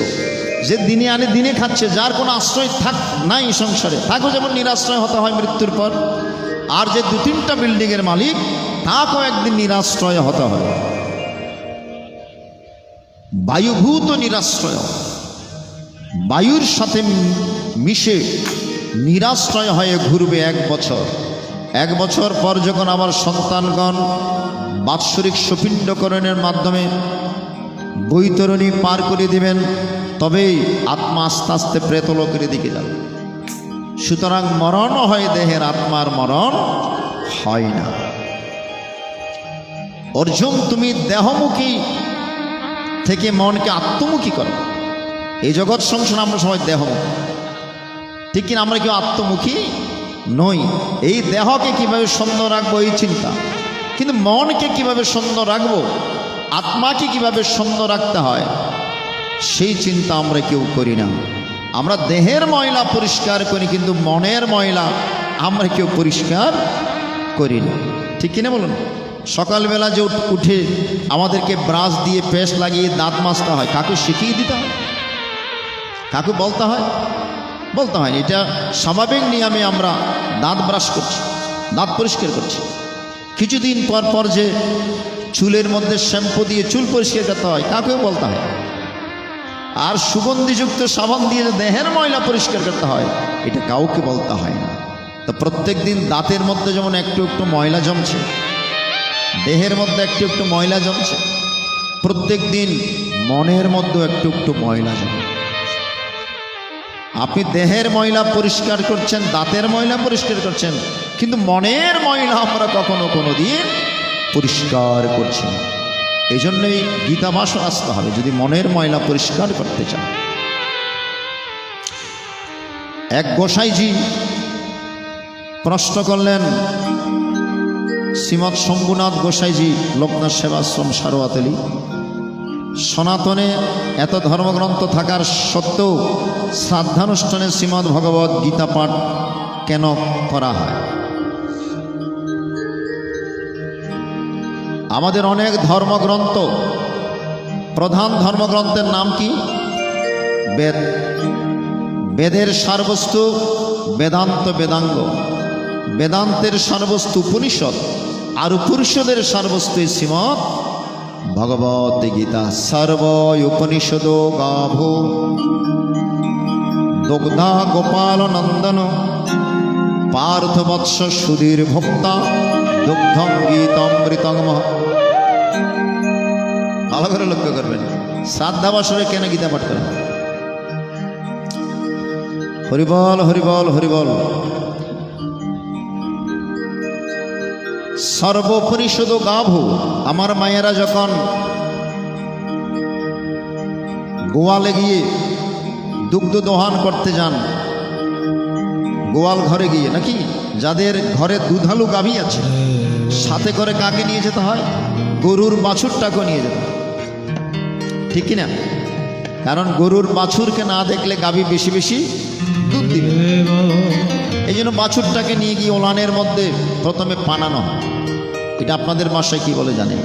যে দিনে আনে দিনে খাচ্ছে, যার কোনো আশ্রয় নাই সংসারে, তাকেও যেমন নিরাশ্রয় হতে হয় মৃত্যুর পর, আর যে 2-3টা বিল্ডিংয়ের মালিক, তাকেও একদিন নিরাশ্রয় হতে হয়। বায়ুভূত নিরাশ্রয়, বায়ুর সাথে মিশে নিরাশ্রয় হয়ে ঘুরবে 1 বছর। 1 বছর পর যখন আবার সন্তানগণ বাৎসরিক সুপিণ্ডকরণের মাধ্যমে বৈতরণী পার করে দিবেন, তবেই আত্মা আস্তে আস্তে প্রেতলোকের দিকে যাবে। সুতরাং মরণ হয় দেহের, আত্মার মরণ হয় না। অর্জুন, তুমি দেহমুখী থেকে মনকে আত্মমুখী করো। এই জগৎ সংসার আমরা সবাই দেহমুখী, ঠিক কিনা? আমরা কেউ আত্মমুখী নই। এই দেহকে কিভাবে সুন্দর রাখবো এই চিন্তা, কিন্তু মনকে কিভাবে সুন্দর রাখবো, আত্মাকে কিভাবে সুন্দর রাখতে হয় সেই চিন্তা আমরা কেউ করি না। আমরা দেহের ময়লা পরিষ্কার করি, কিন্তু মনের ময়লা আমরা কেউ পরিষ্কার করি না, ঠিক কিনা বলুন? সকালবেলা যে উঠে আমাদেরকে ব্রাশ দিয়ে পেস্ট লাগিয়ে দাঁত মাজতে হয়, কাকে শিখিয়ে দিতে হয়? কাকে বলতে হয়? বলতে হয়। এটা স্বাভাবিক নিয়মে আমরা দাঁত ব্রাশ করছি, দাঁত পরিষ্কার করছি। কিছুদিন পর পর যে চুলের মধ্যে শ্যাম্পু দিয়ে চুল পরিষ্কার করতে হয়, কাকেও বলতে হয়। আর সুগন্ধিযুক্ত সাবান দিয়ে যে দেহের ময়লা পরিষ্কার করতে হয়, এটা কাউকে বলতে হয় না। তো প্রত্যেক দিন দাঁতের মধ্যে যেমন একটু একটু ময়লা জমছে, দেহের মধ্যে একটু একটু ময়লা জমছে, প্রত্যেক দিন মনের মধ্যে একটু একটু ময়লা জমে। আপনি দেহের ময়লা পরিষ্কার করছেন, দাঁতের ময়লা পরিষ্কার করছেন, কিন্তু মনের ময়লা আমরা কখনো কোনো দিন পরিষ্কার করছি না। এই জন্যই গীতাভাষ আসতে হবে যদি মনের ময়লা পরিষ্কার করতে চান। এক গোসাইজি প্রশ্ন করলেন, শ্রীমৎ শম্ভুনাথ গোসাইজি, লোকনাথ সেবাশ্রম, সারোয়াতলি, সনাতনে এত ধর্মগ্রন্থ থাকার সত্ত্বেও শ্রাদ্ধানুষ্ঠানে শ্রীমদ্ ভগবদ্ গীতা পাঠ কেন করা হয়? আমাদের অনেক ধর্মগ্রন্থ, প্রধান ধর্মগ্রন্থের নাম কি? বেদ। বেদের সারবস্তু বেদান্ত, বেদাঙ্গ। বেদান্তের সারবস্তু উপনিষদ, আর উপনিষদের সারবস্তু শ্রীমদ্ ভগবদ্ গীতা। সর্ব উপনিষদ গাভ দুগ্ধা গোপাল নন্দন পার্থবৎস সুধীর ভোক্তা দুগ্ধম গীতমৃতং মহা। ভালো করে লক্ষ্য করবেন, শ্রাদ্ধাবাসরে কেন গীতা পাঠ করেন? হরিবল হরিবল হরিবল। সর্বোপনিষদ গাভ। আমার মায়েরা যখন গোয়ালে গিয়ে দুগ্ধ দোহান করতে যান, গোয়াল ঘরে গিয়ে, নাকি যাদের ঘরে দুধালু গাভী আছে, সাথে করে কাকে নিয়ে যেতে হয়? গরুর বাছুরটাকে নিয়ে যেতে হয়, ঠিক কিনা? কারণ গরুর বাছুরকে না দেখলে গাভী বেশি বেশি দুধ দিবে। এই জন্য বাছুরটাকে নিয়ে গিয়ে ওলানের মধ্যে প্রথমে পানানো হয়। এটা আপনাদের ভাষায় কি বলে জানেন?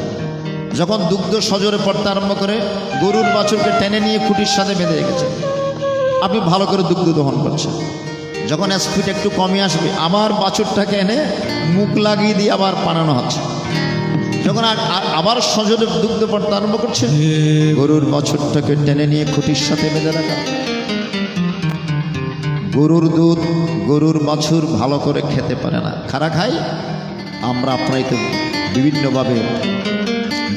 যখন দুগ্ধ সজোরে পড়তে আরম্ভ করে, গরুর বাছুরকে টেনে নিয়ে খুঁটির সাথে বেঁধে রেখেছে, আপনি ভালো করে দুগ্ধ দহন করছেন। যখন স্পিড একটু কমে আসবে, আবার বাছুরটাকে এনে মুখ লাগিয়ে দিয়ে আবার পানানো হচ্ছে। যখন আবার সজোরে দুগ্ধ পড়তে আরম্ভ করছে, গরুর বাছুরটাকে টেনে নিয়ে খুঁটির সাথে বেঁধে রাখা। গরুর দুধ গরুর বাছুর ভালো করে খেতে পারে না, খারা খায়। আমরা আপনারাই তো বিভিন্নভাবে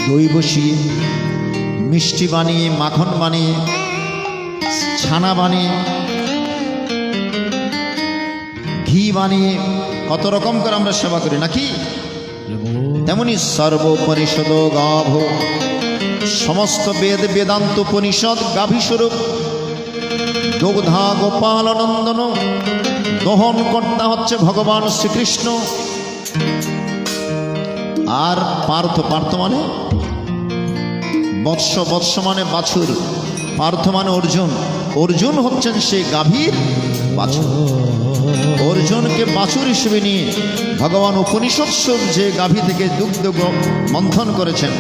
দই বসিয়ে, মিষ্টি বানিয়ে, মাখন বানিয়ে, ছানা বানিয়ে, ঘি বানিয়ে কত রকম করে আমরা সেবা করি, নাকি? তেমনি সর্বোপনিষদ গাভ, সমস্ত বেদ বেদান্ত উপনিষদ গাভী স্বরূপ। দুগ্ধা গোপাল নন্দন, দহন কর্তা হচ্ছে ভগবান শ্রীকৃষ্ণ। আর পার্থ, পার্থ মানে বৎস, বৎস মানে বাছুর, পার্থ মানে অর্জুন। অর্জুন হচ্ছেন সেই গাভীর বাছুর। অর্জুনকে বাছুর হিসেবে নিয়ে ভগবান উপনিষদ স্বরূপ যে গাভী থেকে দুগ্ধ মন্থন করেছেন,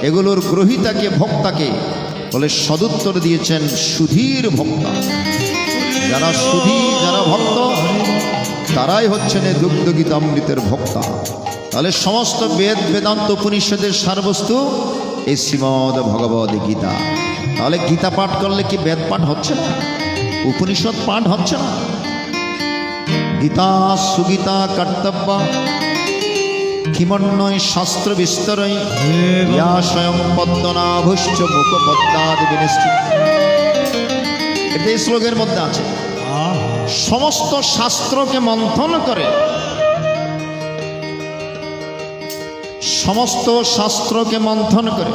এগুলোর গ্রহীতাকে, ভোক্তাকে বলে সদুত্তর দিয়েছেন সুধীর ভক্তা। যারা সুধী, যারা ভক্ত, তারাই হচ্ছেন এই দুগ্ধ গীতামৃতের ভক্তা। তাহলে সমস্ত বেদ বেদান্ত উপনিষদের সারবস্তু এই শ্রীমদ্ ভগবদ্ গীতা। তাহলে গীতা পাঠ করলে কি বেদ পাঠ হচ্ছে না? উপনিষদ পাঠ হচ্ছে না? গীতা সুগীতা কর্তব্য কিমন্বয় শাস্ত্র বিস্তরয় ইয়া স্বয়ং পদ্মনাভশ্চ মুখপদ্মাদি বিনিষ্ঠিত। এটা এই শ্লোকের মধ্যে আছে। সমস্ত শাস্ত্রকে মন্থন করে সমস্ত শাস্ত্রকে মন্থন করে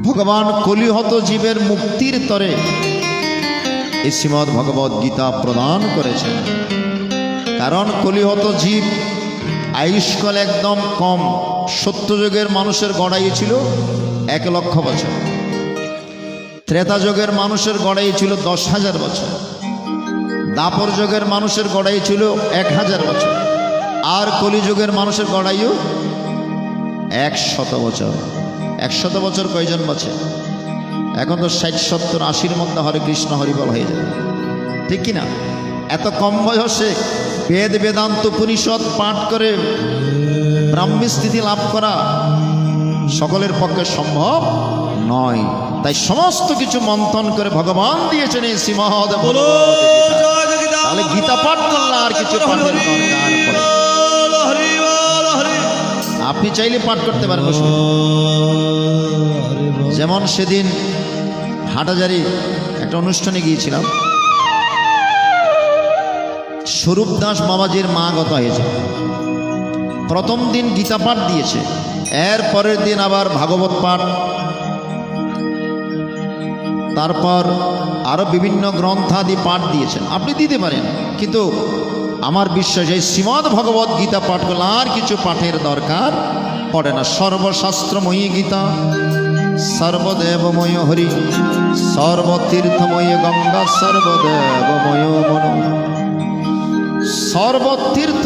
ভগবান কলিহত জীবের মুক্তির তরে এই শ্রীমদ্ ভগবদ গীতা প্রদান করেছেন। কারণ কলিহত জীব আয়ুষ্কাল একদম কম। সত্যযুগের মানুষের গড়াই ছিল 1,00,000 বছর, ত্রেতা যুগের মানুষের গড়াই ছিল 10,000 বছর, দাপর যুগের মানুষের গড়াই ছিল 1,000 বছর, আর কলিযুগের মানুষের গড়াইও 100 বছর। 100 বছর কয়জন বাঁচে? এখন তো 60, 70, 80-র মধ্যে হরে কৃষ্ণ হরিবল হয়ে যাবে, ঠিক কিনা? এত কম বয়সে বেদ বেদান্ত উপনিষদ পাঠ করে ব্রাহ্মী স্থিতি লাভ করা সকলের পক্ষে সম্ভব নয়। তাই সমস্ত কিছু মন্থন করে ভগবান দিয়েছেন এই শ্রীমদ্ তাহলে গীতা পাঠ করলে আর কিছু পাঠের দরকার পড়ে। আপনি চাইলে পাঠ করতে পারেন। যেমন সেদিন হাটাজারি একটা অনুষ্ঠানে গিয়েছিলাম, স্বরূপ দাস বাবাজির মা গত হয়েছে। প্রথম দিন গীতা পাঠ দিয়েছে, এর পরের দিন আবার ভাগবত পাঠ, তারপর আরো বিভিন্ন গ্রন্থাদি পাঠ দিয়েছেন। আপনি দিতে পারেন, কিন্তু আমার বিশ্বাস এই শ্রীমদ্ ভগবত গীতা পাঠ করলে আর কিছু পাঠের দরকার পড়ে না। সর্বশাস্ত্রময়ী গীতা, সর্বদেবময় হরি, সর্বতীর্থময় গঙ্গা, সর্বদেবময় মন। সর্বতীর্থ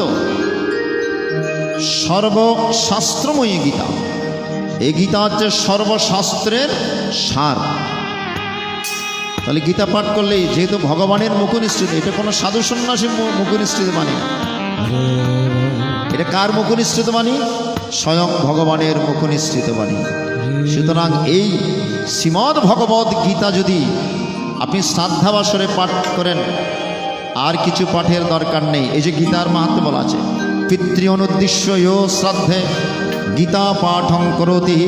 সর্বশাস্ত্রময়ী গীতা, এই গীতা হচ্ছে সর্বশাস্ত্রের সার। তাহলে গীতা পাঠ করলেই যেহেতু ভগবানের মুখনিসৃত, এটা কোনো সাধু সন্ন্যাসী মুখনিসৃত বাণী না, এটা কার মুখনিসৃত বাণী? স্বয়ং ভগবানের মুখনিসৃত বাণী। সুতরাং এই শ্রীমদ্ ভগবদ গীতা যদি আপনি শ্রদ্ধাবাসরে পাঠ করেন, আর কিছু পাঠের দরকার নেই। এই যে গীতার মাহাত্ম্য বলা আছে, পিতৃ অনুদ্দিশ্য ইয়ো শ্রদ্ধে গীতা পাঠং করোতি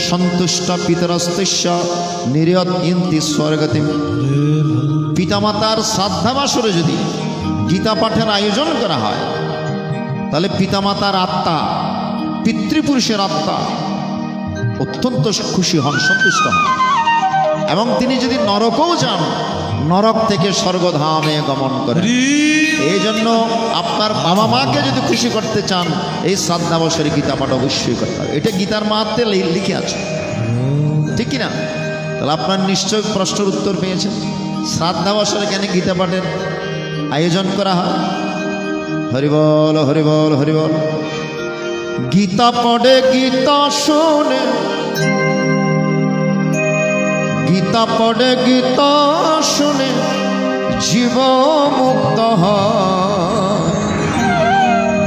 সন্তুষ্ট পিতরস্তস্য নির্যন্তি স্বর্গতিম। পিতামাতার শ্রদ্ধাবাসরে যদি গীতা পাঠের আয়োজন করা হয়, তাহলে পিতামাতার আত্মা, পিতৃপুরুষের আত্মা অত্যন্ত খুশি হন, সন্তুষ্ট হন, এবং তিনি যদি নরকেও যান, নরক থেকে স্বর্গধামে গমন করেন। এই জন্য আপনার বাবা মাকে যদি খুশি করতে চান, এই শ্রদ্ধাবসরে গীতা পাঠ অবশ্যই করতে হবে। এটা গীতার মাহাত্ম্যে লিখে আছে, ঠিক কিনা? তাহলে আপনার নিশ্চয় প্রশ্নের উত্তর পেয়েছেন। শ্রদ্ধাবসরে কেন গীতা পাঠের আয়োজন করা হয়? হরিবল হরিবল হরিবল। গীতা পড়ে গীতা শোনে, গীতা পড়ে গীতা শুনে জীব মুক্ত হয়।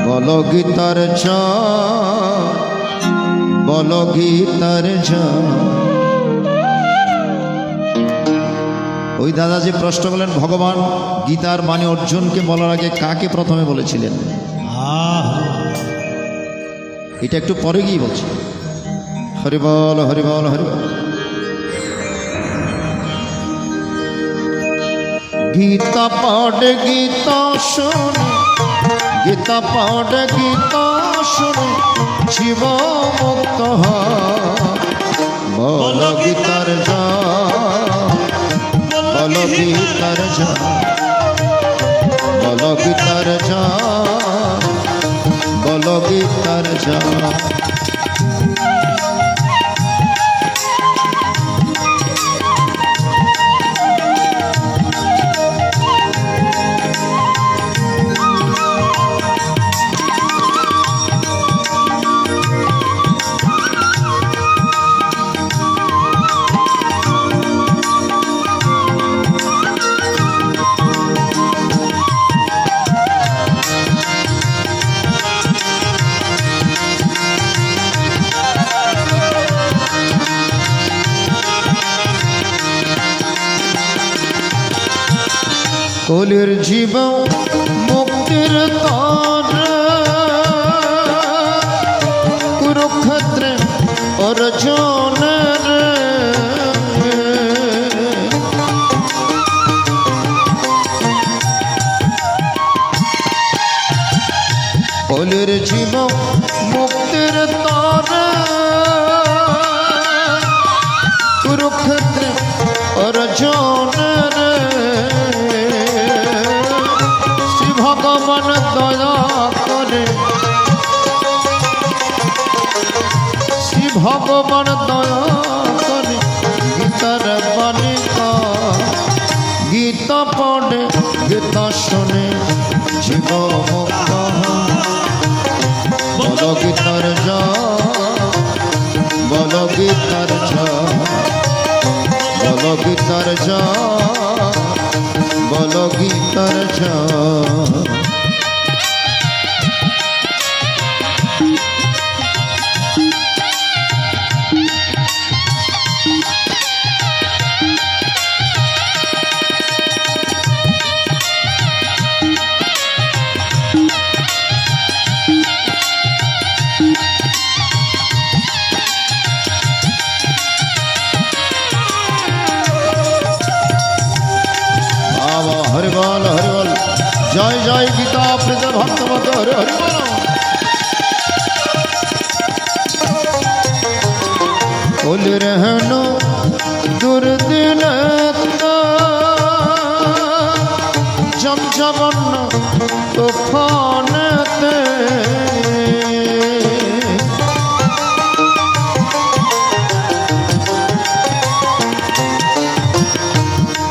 বল গীতার জয়, বল গীতার জয়। ওই দাদাজি প্রশ্ন করলেন, ভগবান গীতার বাণী অর্জুনকে বলার আগে কাকে প্রথমে বলেছিলেন? এটা একটু পরে গিয়ে বলছি। হরিবল হরিবল হরিবল। গীতা পড়ে গীতা শুনে, গীতা পড়ে গীতা শুনে জীব মুক্ত হয়। বল গীতার জয়, বল গীতার জয়, বল গীতার জয়, বল গীতার জয়। কলির জীব মুক্তির তরে কুরুক্ষেত্রে অর্জুনের। কলির জীব মুক্তির তরে কুরুক্ষেত্রে অর্জুন রে শ্রী ভগবান দয়া করে শ্রী ভগবান দয়া করে গীতার বাণী গীতা পড়ে গীতা শুনে জীব মুক্ত বল গীতার জয় বল গীতার জয় বল গীতার জয় বল গীতার জয় हरि बोल जय जय गीता प्रिय भक्त मत हरि हरि बोल रहनो दुर्दिन जमजमन तूफान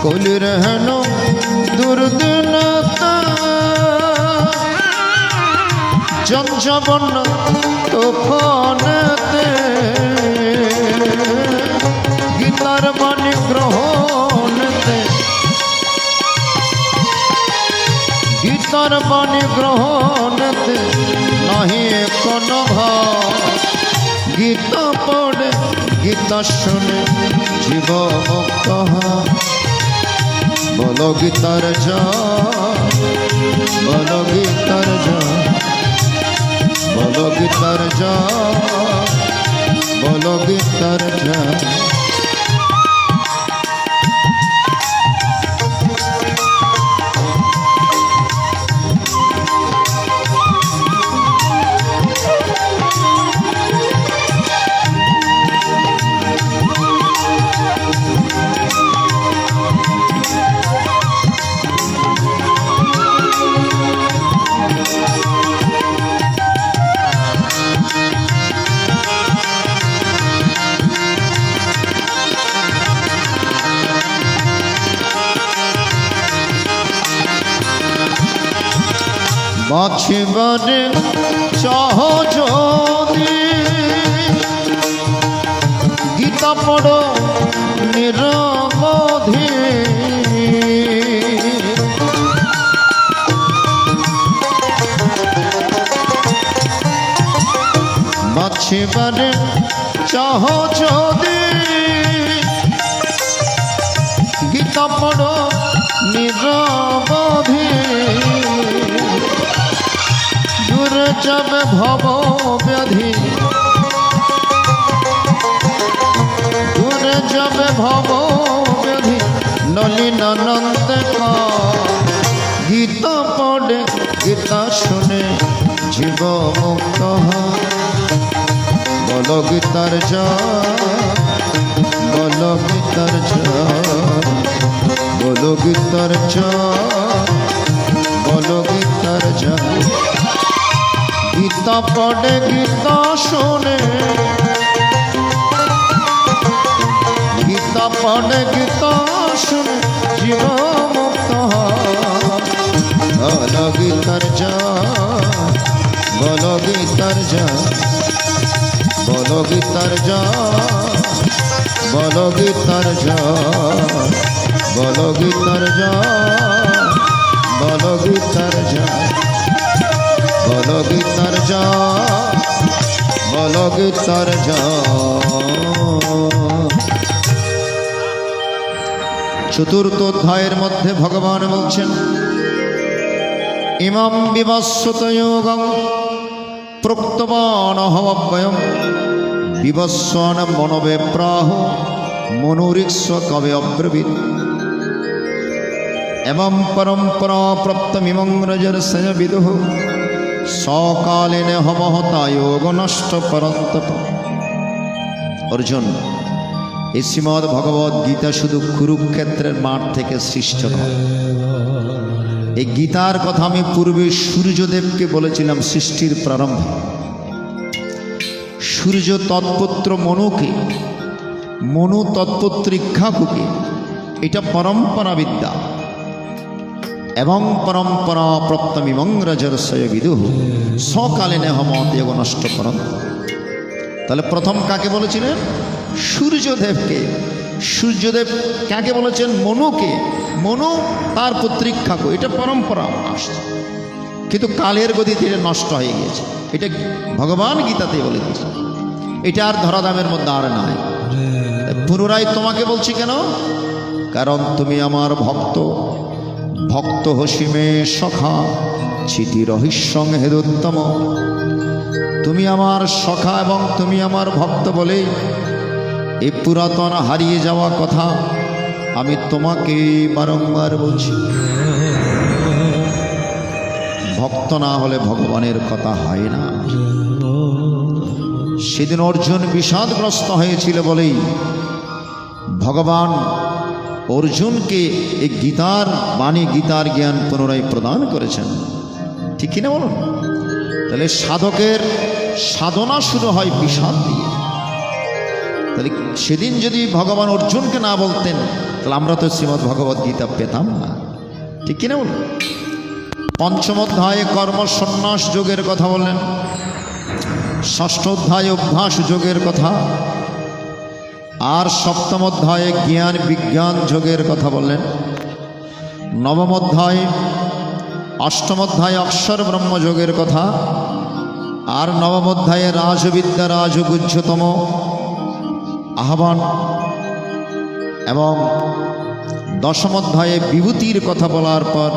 कोल रहनो दुर्दिन जमजमन तूफान गीतार बाणी ग्रहण गीतार बाणी ग्रहण नहीं कोनो भाव गीता पढ़े गीता सुने जीव मुक्त बोलो गीतार जय बोलो गीतार जय बोलो गीतार जय बोलो गीतार जय বাঁচিবারে চাহ যদি গীতা পড়ো নিরবধি বাঁচিবারে চাহ যদি গীতা পড়ো নিরবধি दूर जब भव व्याधि दूर जब भव व्याधि नलिन नंद का गीता पढ़े गीता सुने जीव मुक्त बोलो गीतार जय बोलो गीतार जय बोलो गीतार जय बोलो गीतार जय गीता पढ़े गीता सुने गीता पढ़े गीता सुने जीव मुक्त बोलो गीतार जय बोलो गीतार जय बोलो गीतार जय बोलो गीतार जय बोलो गीतार जय बोलो गीतार जय बोलो गीतार जय बोलो गीतार जय चतुर्थ अध्यायेर मध्य भगवान बोलছেন इमं विवस्वत योगं प्रोक्तवान् अहमव्ययं विवस्वान् मनोविप्राह मनुरीक्ष्व कवे अब्रवीत् एवं परंपरा प्राप्तमिमं रजर्षय विदुः সকালেন হমহতা যোগ নষ্ট পরন্তপ। অর্জুন, এই শ্রীমদ্ ভগবদ গীতা শুধু কুরুক্ষেত্রের মাঠ থেকে সৃষ্ট নয়। এই গীতার কথা আমি পূর্বে সূর্যদেবকে বলেছিলাম সৃষ্টির প্রারম্ভে। সূর্য তৎপুত্র মনুকে, মনু তৎপুত্র ইক্ষ্বাকুকে, এটা পরম্পরা বিদ্যা। এবং পরম্পরা প্রপ্তমিমং রজর্ষয় বিদুঃ সকালেন হমহত যোগ নষ্ট পরন্ত। তাহলে প্রথম কাকে বলেছিলেন? সূর্যদেবকে। সূর্যদেব কাকে বলেছেন? মনুকে। মনু তার পুত্র ইক্ষ্বাকু। এটা পরম্পরা আসছে, কিন্তু কালের গতিতে এটা নষ্ট হয়ে গিয়েছে। এটা ভগবান গীতাতে বলে দিয়েছে, এটা আর ধরাধামের মধ্যে আর নাই। পুনরায় তোমাকে বলছি কেন? কারণ তুমি আমার ভক্ত। ভক্ত হসিমে সখা চিতি রহস্যং হেদুত্তম। তুমি আমার সখা এবং তুমি আমার ভক্ত বলে এই পুরাতন হারিয়ে যাওয়া কথা আমি তোমাকে বারংবার বলছি। ভক্ত না হলে ভগবানের কথা হয় না। সেদিন অর্জুন বিষাদগ্রস্ত হয়েছিল বলেই ভগবান অর্জুনকে এই গীতার বাণী, গীতার জ্ঞান পুনরায় প্রদান করেছেন। ঠিক কিনা বলুন? তাহলে সাধকের সাধনা শুরু হয় বিষাদ দিয়ে। তাহলে সেদিন যদি ভগবান অর্জুনকে না বলতেন, তাহলে আমরা তো শ্রীমদ্ ভগবদ গীতা পেতাম না। ঠিক কিনা বলুন? পঞ্চম অধ্যায়ে কর্ম সন্ন্যাস যোগের কথা বললেন, ষষ্ঠ অধ্যায়ে অভ্যাস যোগের কথা, আর সপ্তম অধ্যায়ে জ্ঞান বিজ্ঞান যোগের কথা বললেন। নবম অধ্যায়ে, অষ্টম অধ্যায়ে অক্ষর ব্রহ্ম যোগের কথা, আর নবম অধ্যায়ে রাজবিদ্যা রাজগুহ্যতম আহ্বান, এবং দশম অধ্যায়ে বিভূতির কথা বলার পর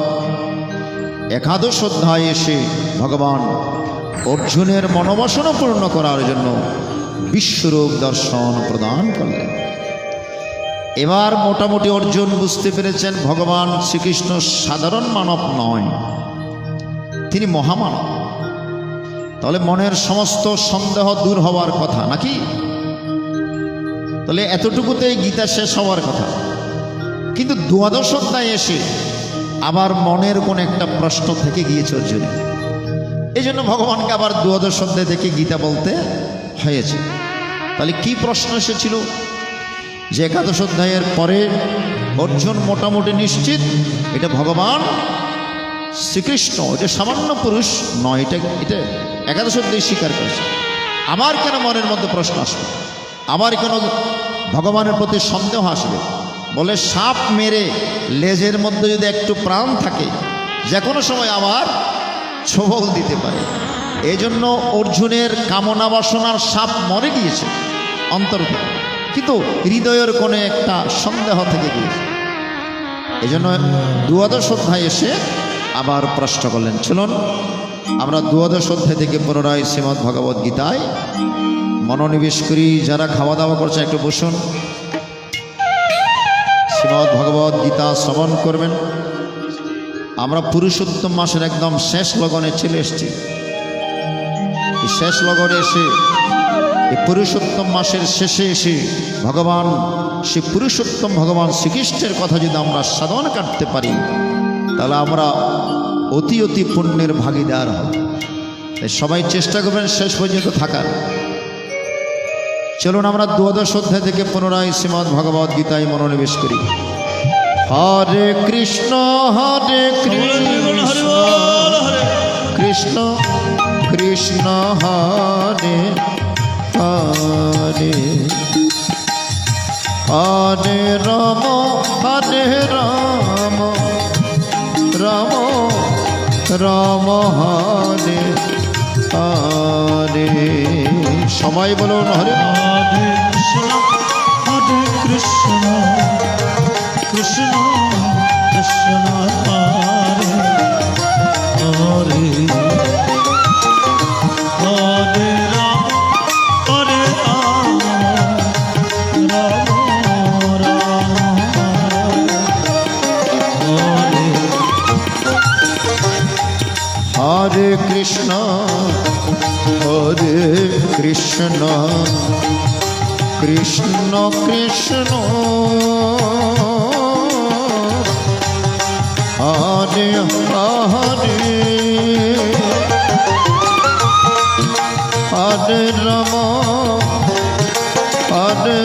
একাদশ অধ্যায়ে এসে ভগবান অর্জুনের মনোবাসনা পূর্ণ করার জন্য বিশ্বরূপ দর্শন প্রদান করলেন। এবার মোটামুটি অর্জুন বুঝতে পেরেছেন ভগবান শ্রীকৃষ্ণ সাধারণ মানব নয়, তিনি মহামানব। তাহলে মনের সমস্ত সন্দেহ দূর হওয়ার কথা নাকি? তাহলে এতটুকুতেই গীতা শেষ হওয়ার কথা। কিন্তু দ্বাদশ অধ্যায়ে এসে আবার মনের কোন একটা প্রশ্ন থেকে গিয়েছে অর্জুনের। এই জন্য ভগবানকে আবার দ্বাদশ অধ্যায় থেকে গীতা বলতে হয়েছে। তাহলে কি প্রশ্ন এসেছিল? যে একাদশ অধ্যায়ের পরে অর্জুন মোটামুটি নিশ্চিত এটা ভগবান শ্রীকৃষ্ণ, এটা সামান্য পুরুষ নয়, এটা একাদশ অধ্যায় স্বীকার করেছে। আবার কেন মনের মধ্যে প্রশ্ন আসবে? আবার কেন ভগবানের প্রতি সন্দেহ আসবে? বলে সাপ মেরে লেজের মধ্যে যদি একটু প্রাণ থাকে, যে কোনো সময় আবার ছোবল দিতে পারে। এই জন্য অর্জুনের কামনা বাসনার সাপ মরে গিয়েছে অন্তর থেকে, কিন্তু হৃদয়ের কোনো একটা সন্দেহ থেকে গিয়েছে। এই জন্য দ্বাদশ অধ্যায় এসে আবার প্রশ্ন করলেন। চলুন আমরা দ্বাদশ অধ্যায় থেকে পুনরায় শ্রীমদ্ ভগবদ গীতায় মনোনিবেশ করি। যারা খাওয়া দাওয়া করছে একটু বসুন, শ্রীমদ্ ভগবদ গীতা শ্রবণ করবেন। আমরা পুরুষোত্তম মাসের একদম শেষ লগনে চলে এসেছি। এই শেষ লগনে এসে, এই পুরুষোত্তম মাসের শেষে এসে ভগবান সেই পুরুষোত্তম ভগবান শ্রীকৃষ্ণের কথা যদি আমরা সাধন কাটতে পারি, তাহলে আমরা অতি অতি পুণ্যের ভাগিদার হব। সবাই চেষ্টা করবেন শেষ পর্যন্ত থাকার। চলুন আমরা দ্বাদশ অধ্যায় থেকে পুনরায় শ্রীমদ্ ভগবদ গীতায় মনোনিবেশ করি। হরে কৃষ্ণ হরে কৃষ্ণ কৃষ্ণ কৃষ্ণ হরে হরে হরে রাম রাম রাম হরে হরে। সবাই বলুন হরে হরে কৃষ্ণ কৃষ্ণ কৃষ্ণ হরে হরে হরে রাম হরে রাম রাম রাম হরে হরে কৃষ্ণ কৃষ্ণ কৃষ্ণ হরে হরে হরে রাম হরে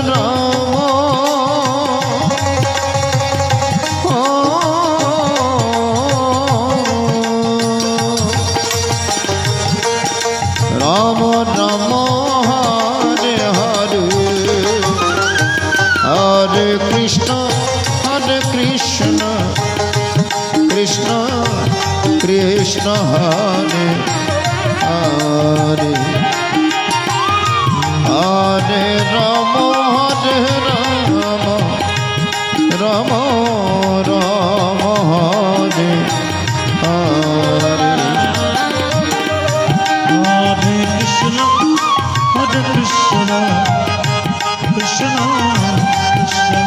Ram Ram Ram Hare Hare Hare Krishna Krishna Krishna Hare Hare Hare Ram Ram Ram Hare Hare Hare Krishna, Hare Krishna, Krishna Krishna, Hare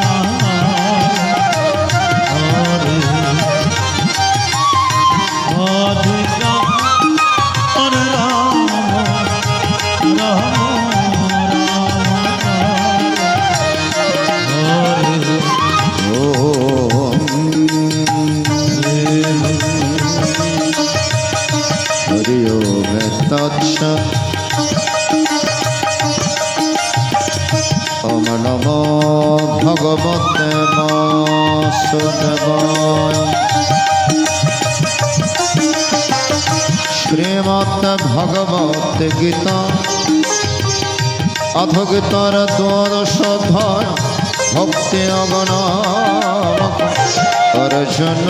Hare Ram, Hare Ram, Ram Hare Hari ওম তৎসৎ ওম নমো ভগবতে বাসুদেবায় শ্রীমদ্ ভগবত গীতা অথ গীতার দ্বাদশ অধ্যায় ভক্তি অগণামক অর্জুন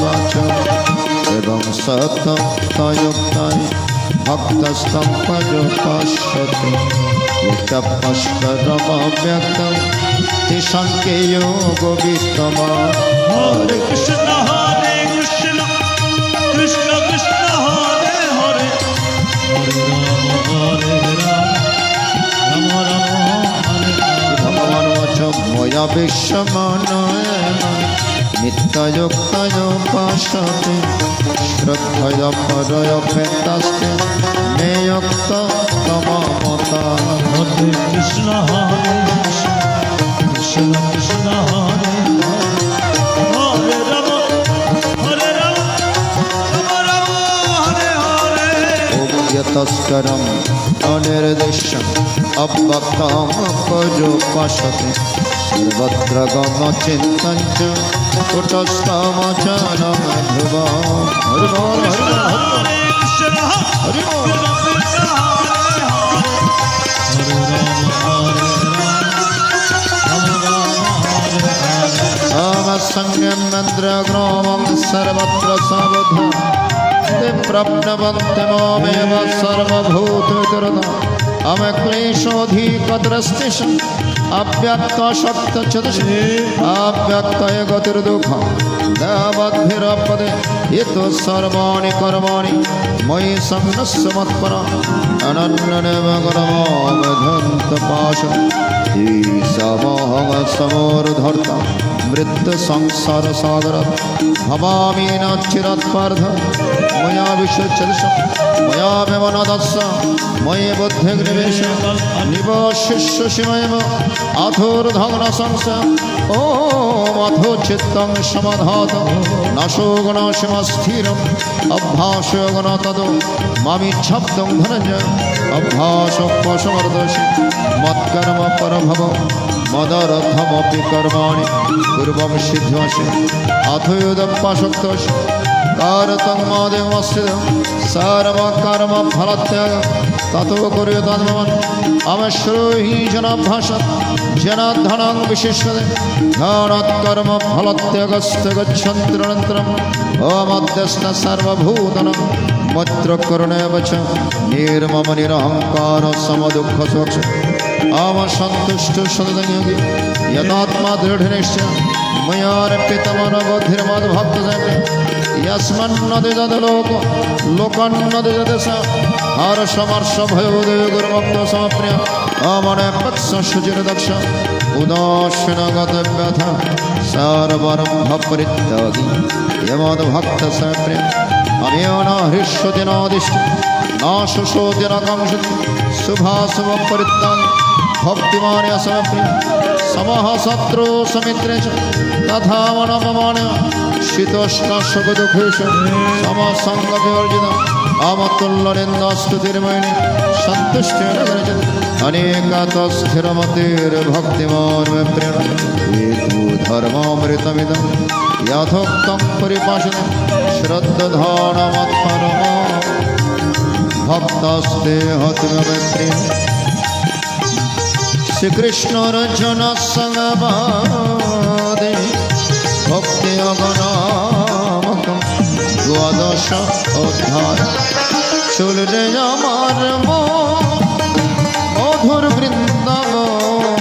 বাচন এবং সতযুক্তায় ভক্তস্তম্পযোপাস্যতে তপস্করমব্যক্তং তেষাঙ্কে যোগবিত্তমা Hare Krishna, Hare Krishna, Krishna Krishna, Hare Hare, Hare Ram, Ram Hare Hare. ভগবান চ ময়া বিশ্বমানয় নিত্যযুক্তযোপাসতে শ্রদ্ধয়া পরয়পেতাস্তে নেয়ক্ত তমমতা Hare Krishna, Hare Krishna, Krishna Krishna, Hare Hare, Hare Rama, Hare Rama, Rama Rama, Hare Hare. यतस्करम् अनिर्दिश्यम् अव्यक्तम् परोपासते सर्वत्र गमचिन्तं च कुटस्थमचलमध्रुवम् हरि बोल हरि बोल Hare Krishna, हरि बोल Krishna Hare Hare, Hare Rama, Hare Rama, Rama Rama, Hare Hare. अमसंयमेन्द्रग्रामं सर्वत्र सावधान ते प्रप्नवन्ति मामेव सर्वभूतवितरदा अमक्लेशोऽधिकद्रस्तिषम् अव्यक्तशक्तचतुषे अव्यक्तय गतिर्दुःखं देवद्भिरपदे यतो सर्वाणि कर्माणि मयि संनस्य मत्परा अनन्यनेव गुणमामधन्तपाश ईशमोहं समोर्धर्ता मृत्युसंसारसागर भवामि न चिरत्पार्थ मया विश्वचदशं मया व्यवनदस्स मयि बुद्धिर्निवेश निवशिष्यसिमैव अथोर्धग्नसंशय ॐ अथो चित्तं समाधात नाशो गुणशिमस्थिरम् अभ्यासो गुणतदो मामिच्छब्दं धनञ्जय अभ्यासोपशमर्दशि मत्कर्म परभव मदरथमपि कर्माणि पूर्वं सिद्ध्यसि अथोयुदपाशक्तोषि कारतं मादेवस्थितं सर्वकर्मफलत्याग ततो कुर्युतद्भवन् अमश्रोहि जनाभ्यासत् जनाद्धनं विशिष्यते ध्यानत्कर्मफलत्यागस्य गच्छन्त्यनन्तरम् अमध्यस्थ सर्वभूतनं मत्रकरणेव च निर्मम निरहङ्कार समदुःखसुख अमसन्तुष्ट सततयोगी यदात्मा दृढनिश्चय मयार्पितमनबुद्धिर्मद्भक्तजने यस्मन्नदिजदलोक लोकन्नदिजदश हर्षमर्षभयोदय गुरुमुक्तो समप्रिय अमने पक्ष शुचिर्दक्ष উদাসীনগত ব্যথা সর্বরম্ভ পরিত্যাগী যমদ্ভক্ত সপ্রিয় অমেয় ন হৃষ্যতি ন দিষ্টি ন শোষোতি ন কাঙ্ক্ষতি শুভাশুভ পরিত্যাগী ভক্তিমানে সপ্রিয় সমহ শত্রু সমিত্রে চ তথা মনপমানে শীতোষ্ণ সুখ দুঃখেশ সমসঙ্গ বিবর্জিত আমতুল্যনিন্দস্তুতির্ময়িনী সন্তুষ্টেন গণিত অনেকাত স্থিরমতির ভক্তিমান প্রেরণ হেতু ধর্মামৃতমিদম যথোক্তম পরিপাশিতম শ্রদ্ধানমৎপরম ভক্তস্তে হতমে প্রেম শ্রীকৃষ্ণর জনসংবাদে ভক্তি অগণামকম দ্বাদশ অধ্যায় চলরে আমার মধুর বৃন্দাবন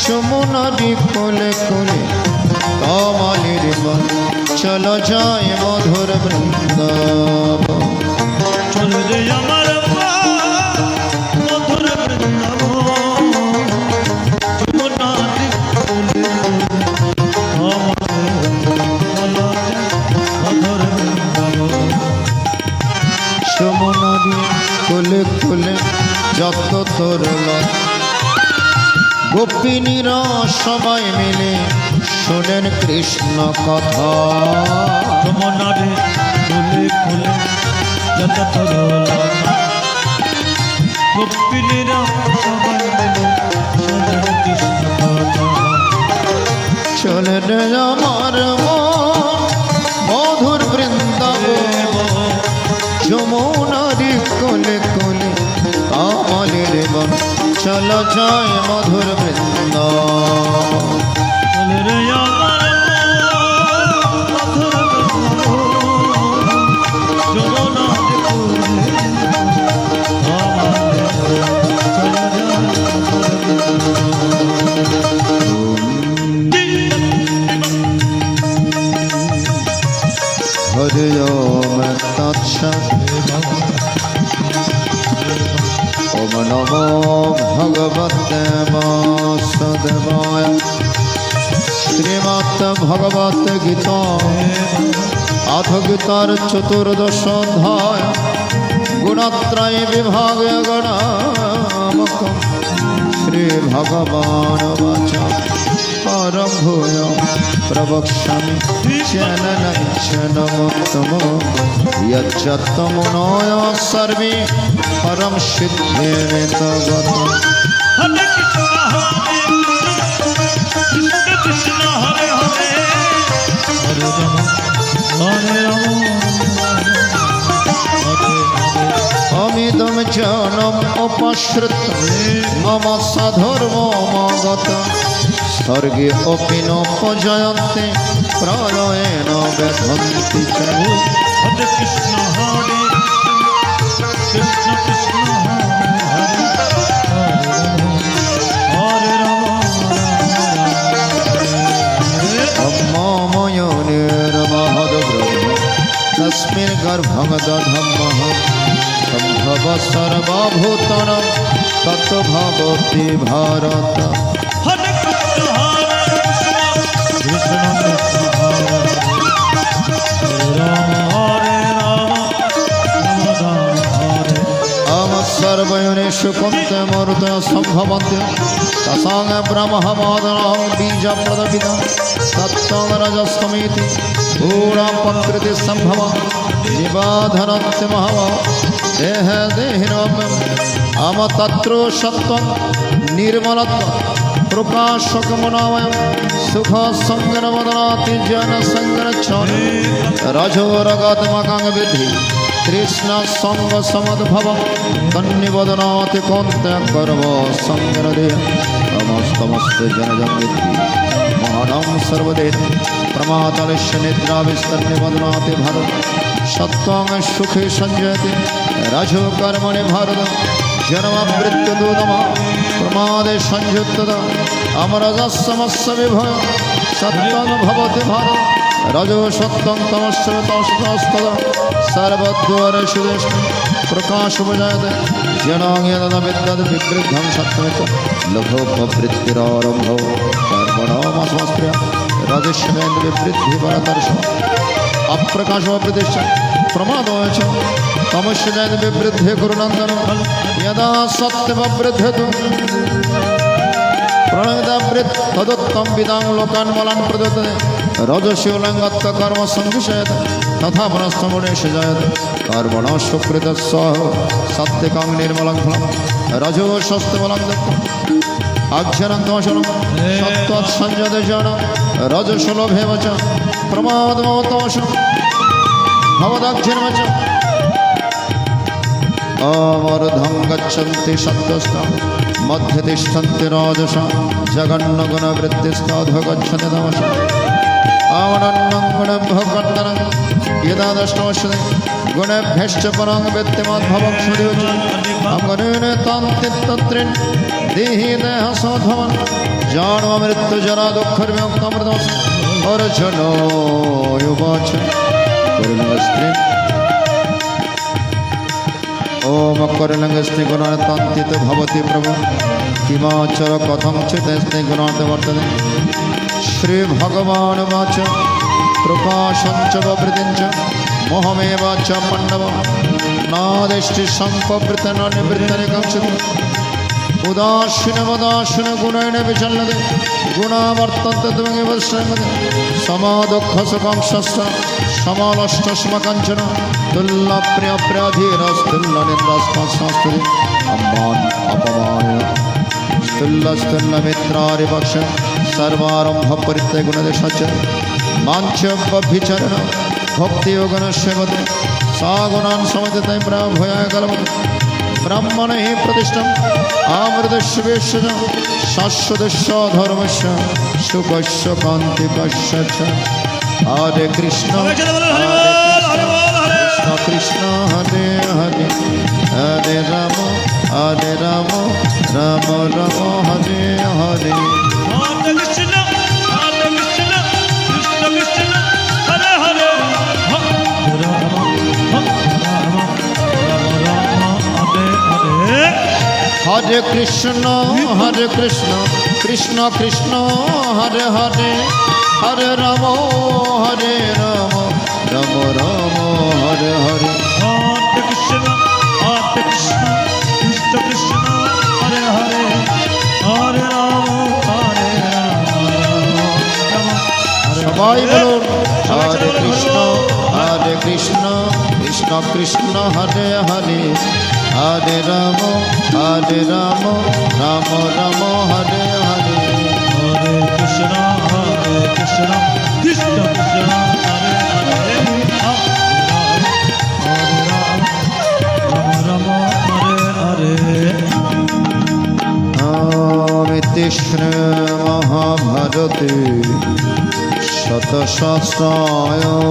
যমুনারি কোলে কোলে কমলের বন চল যায় মধুর বৃন্দাবন চল রে আমার মা মধুর বৃন্দাবন যমুনারি কোলে মধুর বৃন্দাবন যমুনারি কোলে কোলে যত তোর গোপিনীরা সবাই মিলে শোনেন কৃষ্ণ কথা যমুনারি কোলে কোলে যত তোর গোপিনীরা সবাই মিলে শোনেন কৃষ্ণ কথা চলে রে আমার মধুর বৃন্দাবন যমুনারি কোলে কোলে কমলের বন চল যায় মধুর বৃন্দাবন চল রে আমার মধুর বৃন্দাবন যমুনারি কোলে চল যায় মধুর হরি ওম তৎসৎ ওম নমো ভগবতে বাসুদেবায় শ্রীমদ্ ভগবত গীতা আথ গীতার চতুর্দশ অধ্যায় গুণত্রয় বিভাগে গণামকম শ্রী ভগবান বাচা পরম ভূয় প্রবক্ষ্যামি চ্যনমোত্তম যচ্চত্তমনয় সর্বে পরম সিদ্ধিমিত গত হরে কৃষ্ণ হরে হরে হরে রাম হরে রাম অমিদম জনম উপসৃত মম সধর্মমগত স্বর্গে অপি নোপজয়ন্তে প্রলয়েন ব্যথন্তি চ হরে কৃষ্ণ হরে কৃষ্ণ কৃষ্ণ হরে হরে রাম হরে ব্রহ্মময়োনির্মহদ্ব্রহ্ম তস্মিन् গর্ভং দধমঃ সম্ভব সর্বভূতানাং তত ভবতি ভারত হরে কৃষ্ণ কৃষ্ণ কৃষ্ণ হরে হরে রাম রাম হরে अम सर्वयोनिषु कुन्तमरुत सम्भवन्ति तसां ब्रह्ममादनां बीजप्रदपितं सत्त्वं रजस्तमेति पूर्णं प्रकृतिसम्भवं निबाधनस्य महवः देहिनोपम् अम तत्रो सत्त्वं निर्मलत्वं प्रकाशकमनामयं सुखसङ्गनवदनाति जनसङ्गरक्षणं रजोरगात्मकं विद्धि कृष्ण संग समद्भव कन्निवदनाति कौन्ते गर्व संगनदे नमस्तमस्त जनजंगिति महानं सर्वदेव प्रमातलिश्य निद्रा विस्तन्निवदनाति भारत सत्त्वं सुखे संजयति रजो कर्मणि भारत जन्मवृत्तिदूतम प्रमादे संयुक्तता अमरजस्समस्य विभय सत्त्वं भवति भारत रजो सत्त्वं तमस्य तमस्तदा सर्वद्वारेषु प्रकाश बजायते জনং যদ বিদ্যদ বিবৃদ্ধং সত্যমিত লঘোপবৃত্তিরারম্ভ কর্মণমসমস্প্রিয় রাজস্বেন বিবৃদ্ধি পরতর্ষ अप्रकाशो प्रतिष्ठ प्रमादो च तमस्य जयति विवृद्धे गुरुनन्दन यदा सत्यमवृद्धतु प्रणयदावृत् तदुत्तम विदां लोकान् मलान् प्रदत्ते रजसो लङ्गत्व कर्म संविषयत् तथा पुनस्तमुनेश जयत् कर्मणो सुकृतस्स सत्यकां निर्मलं फलं रजो स्वस्तिमलं दत्तम् अक्षरं तमशनं सत्त्वात् संयते जनं रजसोलोभेव च प्रमादमोतमशं भवदक्षिणं च अमरुधं गच्छन्ति सत्त्वस्तं मध्ये तिष्ठन्ति राजसा जगन्नगुणवृत्तिस्ताधो गच्छन्ति तमसा आवनन्नं गुणभ्यो कर्तनं यदा दष्टमश्यते गुणेभ्यश्च परं व्यक्तिमद्भवं सूर्योच अङ्गनेन तान्तित्तत्रिन् देहि देहसोधवन् जान्ममृत्युजरा दुःखर्व्योक्तमृतमसि अर्जुनो युवाच कुरुलङ्गस्त्रीन् ॐ कुरुलङ्गस्त्रि गुणान्तान्तितो भवति प्रभु किमाचर कथं चित्तस्ति गुणान्त वर्तते श्रीभगवानुवाच प्रकाशञ्च ववृतिञ्च मोहमेव च मण्डव नादिष्टि सम्पवृत्तन निवृत्तने काङ्क्षति उदासीनवदासीन गुणेन विचल्यते गुणा वर्तन्ते त्वमेव श्रयते समादुःखसुखंश्च समालष्टस्मकञ्चन तुल्यप्रियप्रियधीरस्तुल्यनिन्द्रस्मस्मस्तुति अम्बान् अपमानय स्तुल्यस्तुल्यमित्रारिपक्ष सर्वारम्भपरित्यगुणदेशस्य माञ्छव्यभिचरण भक्तियोगनश्यवते सा गुणान् समजते प्रभयाय कल्पते ब्रह्मणे हि प्रतिष्ठम् अमृतस्य शाश्वतस्य धर्मस्य सुखस्य कान्तिकस्य च हरे कृष्ण कृष्ण हरे हरे हरे राम राम राम हरे हरे हरे कृष्ण कृष्ण कृष्ण हरे हरे हरे राम हरे कृष्ण कृष्ण कृष्ण हरे हरे हरे राम राम राम हरे हरे हरे कृष्ण कृष्ण कृष्ण हरे हरे हरे राम सबाई बोलो हरे कृष्ण कृष्ण कृष्ण हरे हरे हरे राम राम राम हरे हरे हरे कृष्ण कृष्ण कृष्ण हरे हरे राम राम हरे हरे अमिति श्री महाभारते शतशास्त्रायां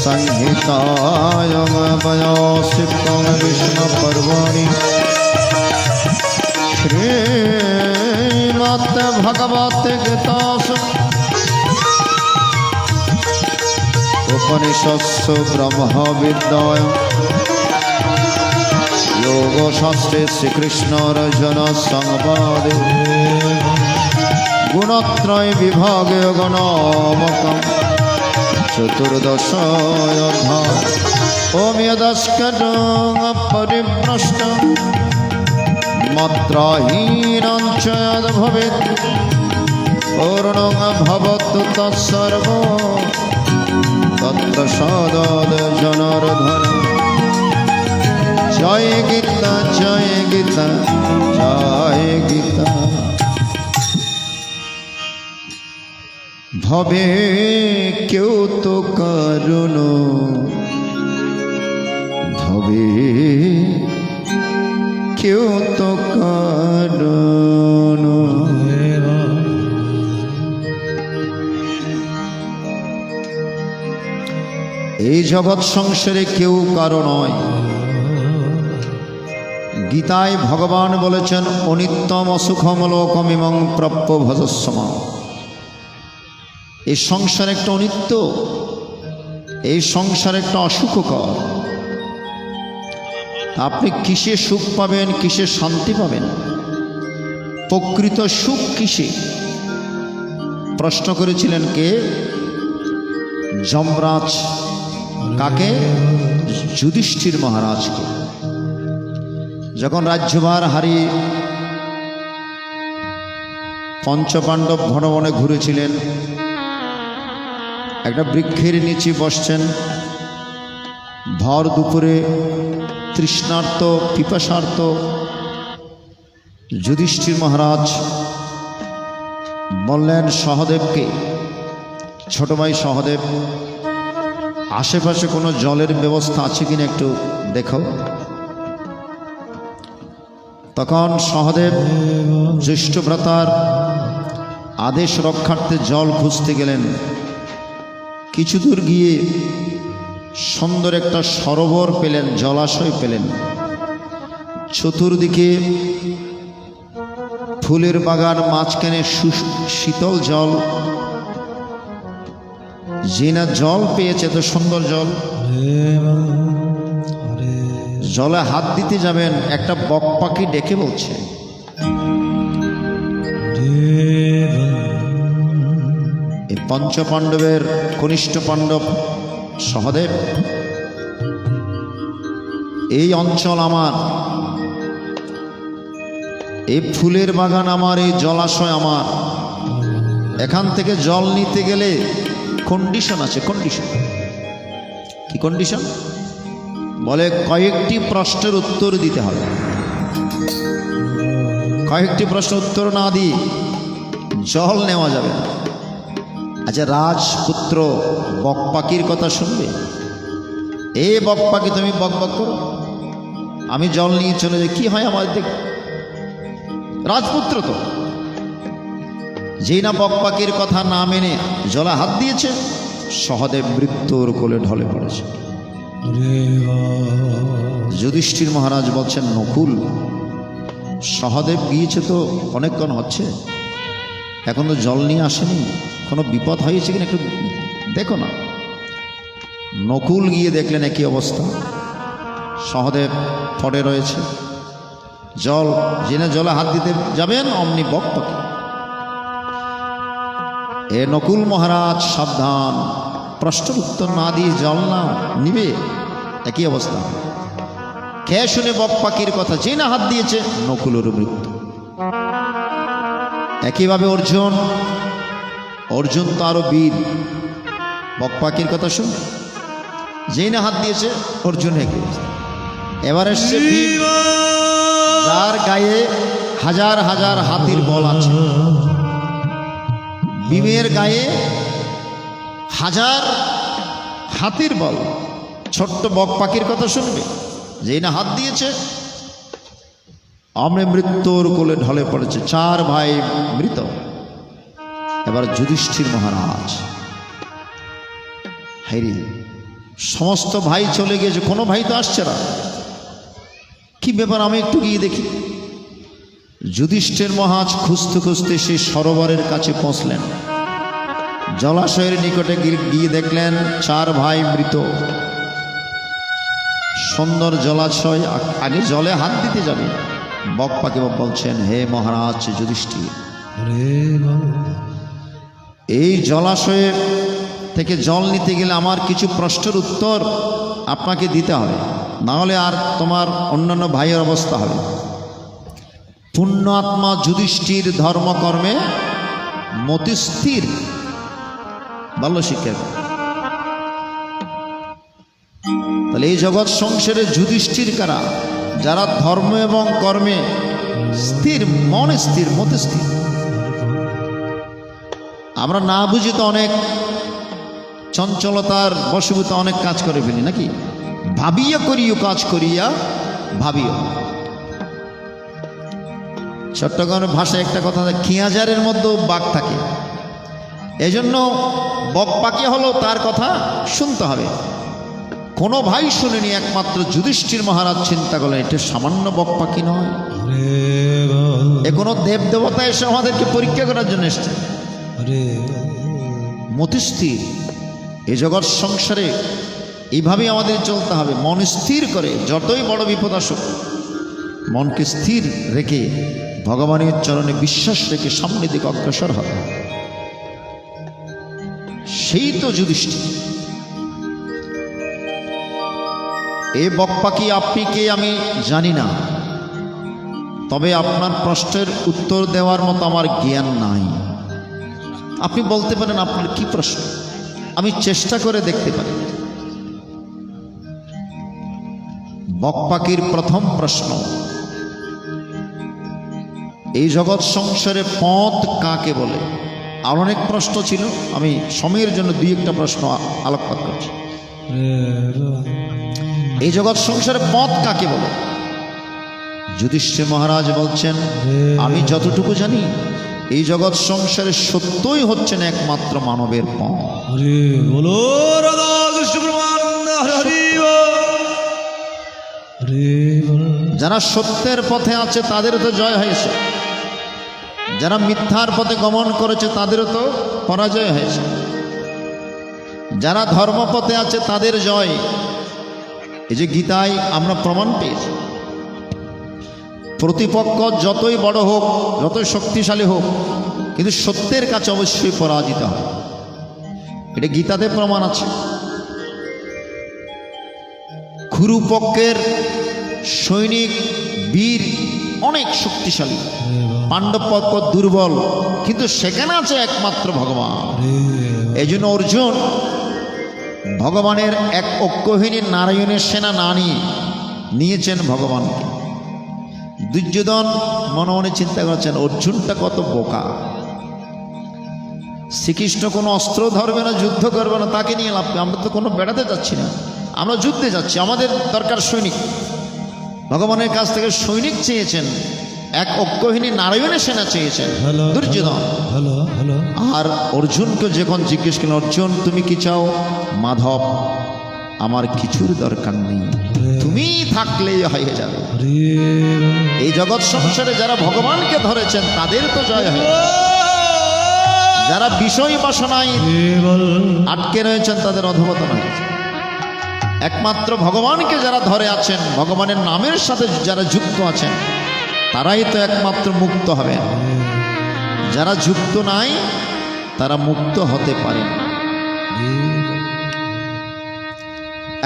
संहितायां वयासिकं विष्णुपर्वणि श्रीमद्भगवद्गीतासु उपनिषत्सु ब्रह्मविद्यायां योगशास्त्रे श्रीकृष्णार्जुनसंवादे गुणत्रय विभागे गणामकं चतुर्दशाध्याय ओम यदस्करं परिभ्रष्टं मात्राहीनं च यद्भवेत् पूर्णं भवतु तत्सर्वो तत्प्रसादात् जनार्दन जय गीता जय गीता जय गीता भवे क्यों तो करुणो भवे क्यों तो करुणो এই জগৎ সংসারে কেউ কারো নয়। গীতায় ভগবান বলেছেন অনিত্যম অসুখম লোকমিমং প্রাপ্য ভজস্যমা। এই সংসার একটা অনিত্য, এই সংসার একটা অসুখকর। আপনি কিসে সুখ পাবেন, কিসে শান্তি পাবেন, প্রকৃত সুখ কিসে? প্রশ্ন করেছিলেন কে? যমরাজ। কাকে? যুধিষ্ঠির মহারাজকে। যখন রাজ্যভার হারিয়ে পঞ্চপাণ্ডব ভ্রমণে ঘুরেছিলেন, একটা বৃক্ষের নিচে বসছেন, ভর দুপুরে তৃষ্ণার্ত পিপাসার্ত যুধিষ্ঠির মহারাজ বললেন সহদেবকে, ছোট ভাই সহদেব, আশেপাশে কোনো জলের ব্যবস্থা আছে কিনা একটু দেখো। তখন সহদেব জ্যেষ্ঠ ভ্রাতার আদেশ রক্ষার্থে জল খুঁজতে গেলেন। কিছু দূর গিয়ে সুন্দর একটা সরোবর পেলেন, জলাশয় পেলেন। চতুর্দিকে ফুলের বাগান, মাঝখানে শীতল জল। যে না জল পেয়েছে, তো সুন্দর জল, জলে হাত দিতে যাবেন, একটা বক পাখি ডেকে বলছে, এই পঞ্চপাণ্ডবের কনিষ্ঠ পাণ্ডব সহদেব, এই অঞ্চল আমার, এই ফুলের বাগান আমার, এই জলাশয় আমার, এখান থেকে জল নিতে গেলে কন্ডিশন আছে। কন্ডিশন কি? কন্ডিশন বলে কয়েকটি প্রশ্নের উত্তর দিতে হবে। কয়েকটি প্রশ্ন উত্তর না দিয়ে জল নেওয়া যাবে না। আচ্ছা, রাজপুত্র বক পাখির কথা শুনবে? এ বক পাখি, তুমি বক বক করো, আমি জল নিয়ে চলে যাই, কি হয় আমার দেখ। রাজপুত্র তো, যেই না বক পাখির কথা না মেনে জলে হাত দিয়েছে, সহদেব মৃত্যুর কোলে ঢলে পড়েছে। যুধিষ্ঠির মহারাজ বলছেন, নকুল, সহদেব গিয়েছে তো অনেকক্ষণ হচ্ছে, এখন তো জল নিয়ে আসেনি, কোনো বিপদ হয়েছে কিনা একটু দেখো না। নকুল গিয়ে দেখলেন একই অবস্থা, সহদেব পড়ে রয়েছে। জল জেনে জলে হাত দিতে যাবেন, অমনি বক পাখি। এ নকুল মহারাজ সাবধান, প্রশ্নের উত্তর না দিয়ে জল না নিবে, একই অবস্থা। কে শুনে বক পাখির কথা, যে না হাত দিয়েছে, নকুলের মৃত্যু। একইভাবে অর্জুন, অর্জুন তো আরো বীর, বক পাখির কথা শুন, যেই না হাত দিয়েছে, অর্জুন হেঁকে। এবার এসছে ভীম, যার গায়ে হাজার হাজার হাতির বল আছে। ভীমের গায়ে হাজার হাতির বল, ছোট্ট বক পাখির কথা শুনবে, যেই না হাত দিয়েছে, অমনি মৃত্যুর কোলে ঢলে পড়েছে। 4 ভাই মৃত। এবার যুধিষ্ঠির মহারাজ, হাইরে, সমস্ত ভাই চলে গিয়েছে, কোনো ভাই তো আসছে না, কি ব্যাপার, আমি একটু গিয়ে দেখি। যুধিষ্ঠির মহারাজ খুঁজতে খুঁজতে সেই সরোবরের কাছে পৌঁছলেন। জলাশয়ের নিকটে গিয়ে দেখলেন 4 ভাই মৃত। সুন্দর জলাশয়, আগে জলে হাত দিতে যাবে, বক পাখি বলছেন, হে মহারাজ যুধিষ্ঠির, এই জলাশয়ে থেকে জল নিতে গেলে আমার কিছু প্রশ্নের উত্তর আপনাকে দিতে হবে, নাহলে আর তোমার অন্যান্য ভাইয়ের অবস্থা হবে। পুণ্য আত্মা যুধিষ্ঠির ধর্মকর্মে মতিস্থির, ভালো শিক্ষা। তাহলে এই জগৎ সংসারে যুধিষ্ঠির কারা? যারা ধর্ম এবং কর্মে স্থির, মনে স্থির, মতে স্থির। আমরা না বুঝি তো অনেক চঞ্চলতার বশীভূত অনেক কাজ করে ফেলি, নাকি? ভাবিয়া করিও কাজ করিয়া ভাবিও। চট্টগ্রামের ভাষায় একটা কথা, খিয়াজারের মধ্যেও বাঘ থাকে। এজন্য বক পাখি হলো, তার কথা শুনতে হবে। কোনো ভাই শুনেনি, একমাত্র যুধিষ্ঠির মহারাজ চিন্তা করলেন, এটা সামান্য বক পাখি নয়, এ কোনো দেব দেবতা এসে আমাদেরকে পরীক্ষা করার জন্য এসছে। মতিস্থির, এ জগৎ সংসারে এইভাবেই আমাদের চলতে হবে, মন স্থির করে। যতই বড় বিপদ আসুক মনকে স্থির রেখে ভগবানের চরণে বিশ্বাস রেখে সামনের দিকে অগ্রসর হবে। সেই তো যুধিষ্ঠির। এ বকপাকি আপনি কে আমি জানি না, তবে আপনার প্রশ্নের উত্তর দেওয়ার মতো আমার জ্ঞান নাই। আপনি বলতে পারেন আপনার কি প্রশ্ন, আমি চেষ্টা করে দেখতে পারি। বকপাকির প্রথম প্রশ্ন, এই জগৎ সংসারে পথ কাকে বলে? আর অনেক প্রশ্ন ছিল, আমি সময়ের জন্য দুই একটা প্রশ্ন আলোকপাত করছি। এই জগৎ সংসারে পথ কাকে বলে? যুধিষ্ঠির মহারাজ বলছেন, আমি যতটুকু জানি এই জগৎ সংসারে সত্যই হচ্ছেন একমাত্র মানবের পথ। হরি বলো রাধা কৃষ্ণ প্রেমানন্দ হরি হরি বল। যারা সত্যের পথে আছে তাদেরও তো জয় হয়েছে, যারা মিথ্যার পথে গমন করেছে তাদেরও তো পরাজয় হয়েছে। যারা ধর্মপথে আছে তাদের জয়। এই যে গীতায় আমরা প্রমাণ পেয়েছি, প্রতিপক্ষ যতই বড় হোক, যতই শক্তিশালী হোক, কিন্তু সত্যের কাছে অবশ্যই পরাজিত হয়। এটা গীতাতে প্রমাণ আছে। কুরুপক্ষের সৈনিক বীর অনেক শক্তিশালী, পাণ্ডব পক্ষ দুর্বল, কিন্তু সেখানে আছে একমাত্র ভগবান। এই জন্য অর্জুন ভগবানের এক অক্ষহীনী নারায়ণের সেনা না নিয়েছেন ভগবানকে। দুর্যোধন মনে মনে চিন্তা করছেন, অর্জুনটা কত বোকা, শ্রীকৃষ্ণ কোনো অস্ত্র ধরবে না, যুদ্ধ করবে না, তাকে নিয়ে লাভ, আমরা তো কোনো বেড়াতে যাচ্ছি না, আমরা যুদ্ধে যাচ্ছি, আমাদের দরকার সৈনিক। ভগবানের কাছ থেকে সৈনিক চেয়েছেন, এক অক্ষহীনী নারায়ণের সেনা চেয়েছেন দুর্যোধন। আর অর্জুনকে যখন জিজ্ঞেস করলেন, অর্জুন তুমি কি চাও? মাধব, আমার কিছুর দরকার নেই, তুমি থাকলেই হয়ে যাবে। এই জগৎ সংসারে যারা ভগবানকে ধরেছেন তাদের তো জয় হয়েছে, যারা বিষয় বাসনায় আটকে রয়েছেন তাদের অধঃপতন হয়েছে। একমাত্র ভগবানকে যারা ধরে আছেন, ভগবানের নামের সাথে যারা যুক্ত আছেন, তারাই তো একমাত্র মুক্ত হবেন। যারা যুক্ত নাই তারা মুক্ত হতে পারেন,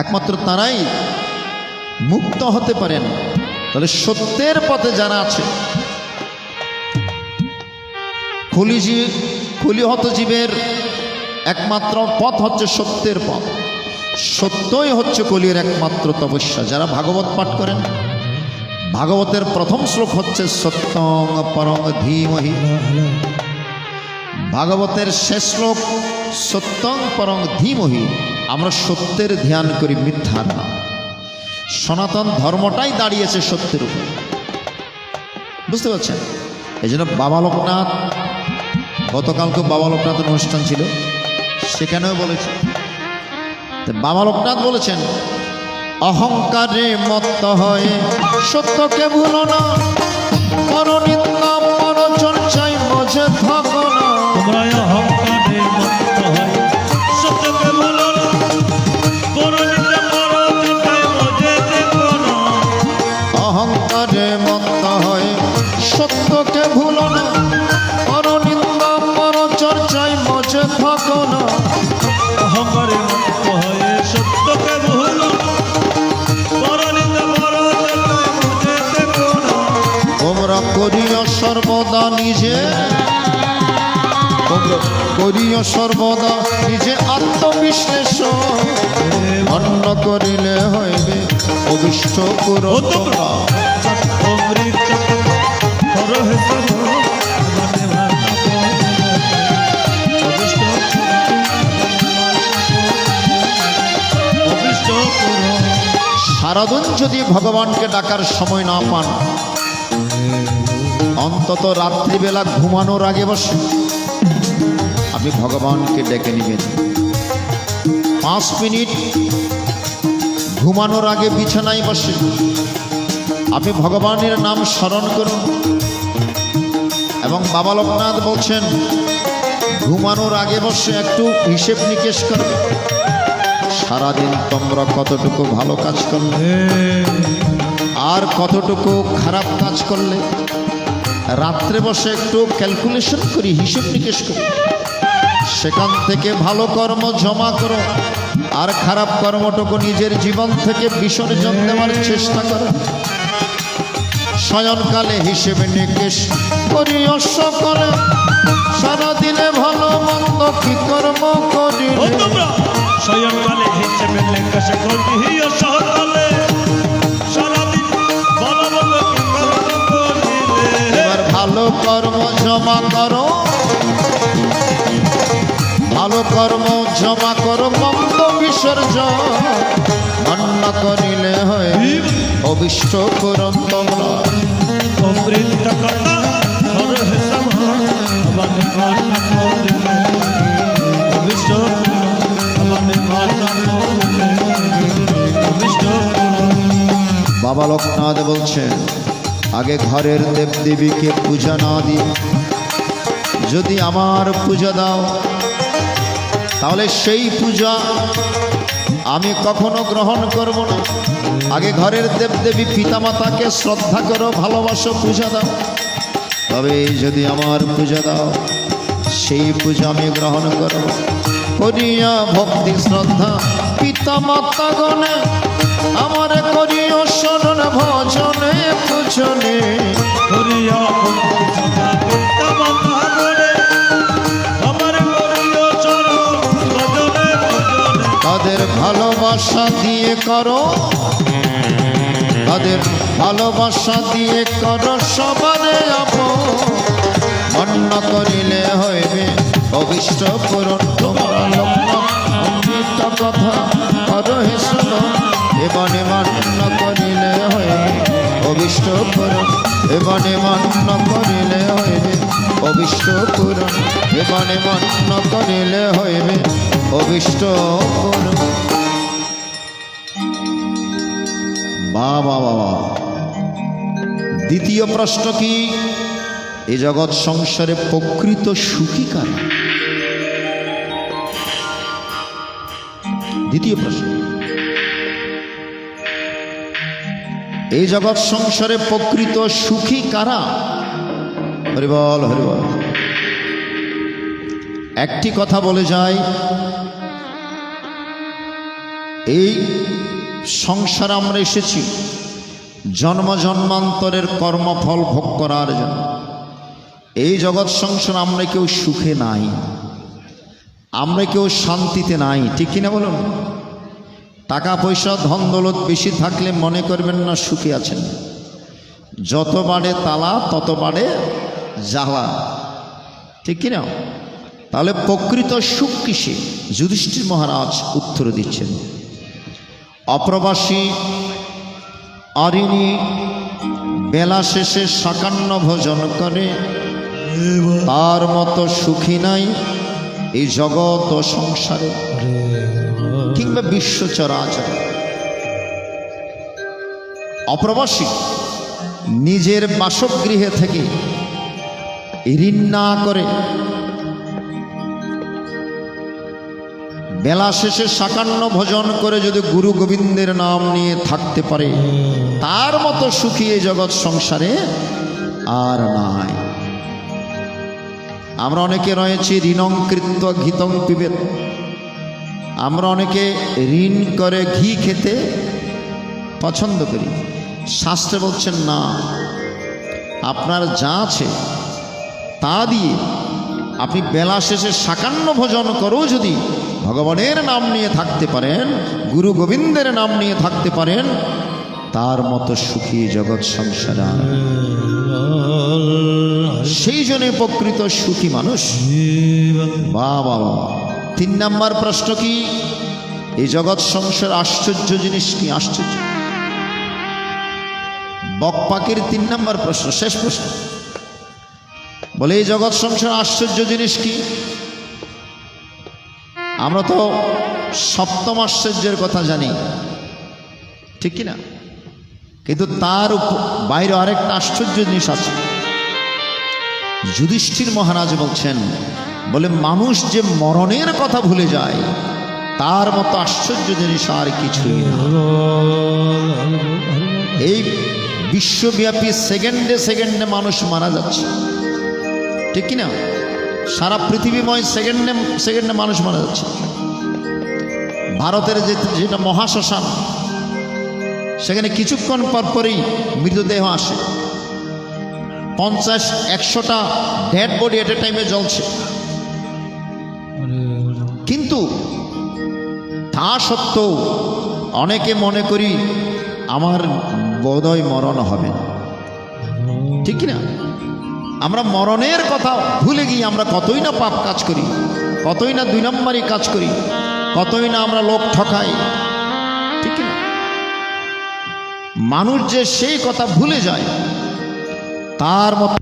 একমাত্র তারাই মুক্ত হতে পারেন। তাহলে সত্যের পথে যারা আছে, কলিহত জীবের একমাত্র পথ হচ্ছে সত্যের পথ, সত্যই হচ্ছে কলির একমাত্র তপস্যা। যারা ভাগবত পাঠ করেন, ভাগবতের প্রথম শ্লোক হচ্ছে সত্যং পরং ধীমহি, ভাগবতের শেষ শ্লোক সত্যং পরং ধীমহি। আমরা সত্যের ধ্যান করি, মিথ্যার না। সনাতন ধর্মটাই দাঁড়িয়েছে সত্যের উপর, বুঝতে পারছেন? এই জন্য বাবা লোকনাথ, গতকালকে বাবা লোকনাথের অনুষ্ঠান ছিল, সেখানেও বলেছে, বাবা লোকনাথ বলেছেন, অহংকারে মত্ত হয়ে সত্যকে ভুলো না, পরনিন্দা পরচর্চায় মজে থাকো না। তোমরা অহংকারে মত্ত হয়ে সত্যকে ভুলো না, পরনিন্দা পরচর্চায় মজে থেকো না। অহংকারে মত্ত হয়ে সত্যকে ভুলো না, পরনিন্দা পরচর্চায় মজে থাকো না। অহংকারে মত্ত হয়ে সত্যকে ভুলো না, পরনিন্দা পরচর্চায় মজে থেকো না। তোমরা করিও সর্বদা নিজে, তোমরা করিও সর্বদা নিজে আত্মবিশ্লেষণ, অন্য করিলে হইবে অভিষ্ট পুরো তোমরা। সারাদিন যদি ভগবানকে ডাকার সময় না পান, অন্তত রাত্রিবেলা ঘুমানোর আগে বসে আপনি ভগবানকে ডেকে নেবেন। 5 মিনিট ঘুমানোর আগে বিছানায় বসে আপনি ভগবানের নাম স্মরণ করুন। এবং বাবা লোকনাথ বলছেন, ঘুমানোর আগে বসে একটু হিসেব নিকেশ করবে, সারাদিন তোমরা কতটুকু ভালো কাজ করলে আর কতটুকু খারাপ কাজ করলে। রাত্রে বসে একটু ক্যালকুলেশন করি, হিসেব নিকেশ করি, সেখান থেকে ভালো কর্ম জমা করো আর খারাপ কর্মটুকু নিজের জীবন থেকে বিসর্জন দেওয়ার চেষ্টা করো। শয়নকালে হিসেবে নিকেশ করিও সকলে, সারাদিনে ভালো মন্দ কি কর্ম করি। শয়নকালে হিসেবে নিকেশ করিও সকলে, সারাদিন ভালো মন্দ কি কর্ম করিলে। এবার ভালো কর্ম জমা করো, ভালো কর্ম জমা করো, মন্দ বিসর্জন অন্য করিলে হয় অবিষ্ট পূরণ তোমরা। অমৃত কর্তা হর হিসাব আমাদের মানা করিলে, অবিষ্ট আমাদের মানা করিলে, অবিষ্ট। বাবা লোকনাথ বলছেন, আগে ঘরের দেবদেবীকে পূজা না দিয়ে যদি আমার পূজা দাও, তাহলে সেই পূজা আমি কখনো গ্রহণ করব না। আগে ঘরের দেবদেবী পিতামাতাকে শ্রদ্ধা করো, ভালোবাসো, পূজা দাও, তবে যদি আমার পূজা দাও সেই পূজা আমি গ্রহণ করব। করিয়া ভক্তি শ্রদ্ধা পিতামাতা গণে, আমার করিও শরণ ভজনে পূজনে। করিয়া ভক্তি শ্রদ্ধা পিতামাতা গণে, আমার করিও চরণ ভজনে পূজনে। তাদের ভালোবাসা দিয়ে করো, তাদের ভালোবাসা দিয়ে করো সবারে আপন, অন্য করিলে হইবে অবিষ্ট পূরণ। তোমরা লোকনাথ অমৃত কথা করো হে শোনো, এবারে মান্য করিলে হইবে অবিষ্ট পূরণ। এবারে মান্য করিলে হইবে অবিষ্ট পূরণ। এবারে মান্য করিলে হইবে অবিষ্ট পূরণ। বাবা বাবা। দ্বিতীয় প্রশ্ন কি? এই জগৎ সংসারে প্রকৃত সুখী কারা? দ্বিতীয় প্রশ্ন, এই জগৎ সংসারে প্রকৃত সুখী কারা? হরিবল হরিবল। একটি কথা বলে যায়, এই সংসারে আমরা এসেছি জন্ম জন্মান্তরের কর্মফল ভোগ করার জন্য। এই জগৎ সংসার আমরা কেউ সুখে নাই, আমরা কেউ শান্তিতে নাই, ঠিক কিনা বলুন? টাকা পয়সা ধন দৌলত বেশি থাকলে মনে করবেন না সুখে আছেন। যত বাড়ে তালা তত বাড়ে জ্বালা, ঠিক কিনা? তাহলে প্রকৃত সুখ কিসে? যুধিষ্ঠির মহারাজ উত্তর দিচ্ছেন, অপ্রবাসী অরিণী বেলা শেষে সাকান্ন ভোজন করে, তার মতো সুখী নাই এই জগৎ ও সংসারে কিংবা বিশ্ব চরাচরে। অপ্রবাসী নিজের বাসগৃহে থেকে ঋণ না করে বেলা শেষে সাকান্ন ভোজন করে যদি গুরু গোবিন্দের নাম নিয়ে থাকতে পারে, তার মতো সুখী এই জগৎ সংসারে আর নাই। আমরা অনেকে রয়েছি ঋণং কৃত্য ঘিতং পিবেত, আমরা অনেকে ঋণ করে ঘি খেতে পছন্দ করি। শাস্ত্রে বলছেন না, আপনার যা আছে তা দিয়ে আপনি বেলা শেষে সাকান্ন ভোজন করেও যদি ভগবানের নাম নিয়ে থাকতে পারেন, গুরু গোবিন্দের নাম নিয়ে থাকতে পারেন, তার মতো সুখী জগৎ সংসার। সেই জন্য প্রকৃত সুখী মানুষ। বাবা। 3 নম্বর প্রশ্ন কি? এই জগৎ সংসার আশ্চর্য জিনিস কি? আশ্চর্য। বক পাখির 3 নম্বর প্রশ্ন, শেষ প্রশ্ন, বলে এই জগৎ সংসার আশ্চর্য জিনিস কি? আমরা তো সপ্তম আশ্চর্যের কথা জানি, ঠিক কিনা? কিন্তু তার বাইরে আরেকটা আশ্চর্য জিনিস আছে। যুধিষ্ঠির মহারাজ বলছেন, বলে মানুষ যে মরণের কথা ভুলে যায়, তার মতো আশ্চর্য জিনিস আর কিছুই না। এই বিশ্বব্যাপী সেকেন্ডে সেকেন্ডে মানুষ মারা যাচ্ছে, ঠিক কিনা? সারা পৃথিবীময় সেকেন্ডে সেকেন্ডে মানুষ মারা যাচ্ছে। ভারতের যেটা মহাশ্মশান, সেখানে কিছুক্ষণ পরপরই মৃতদেহ আসে, 50-100টা ডেড বডি এট এ টাইমে জ্বলছে। কিন্তু তা সত্ত্বেও অনেকে মনে করি আমার বোধহয় মরণ হবে না, ঠিক কিনা? আমরা মরণের কথা ভুলে গিয়ে আমরা কতই না পাপ কাজ করি, কতই না 2 নম্বরই কাজ করি, কতই না আমরা লোক ঠকাই, ঠিক কিনা? মানুষ যে সেই কথা ভুলে যায়, তার মতো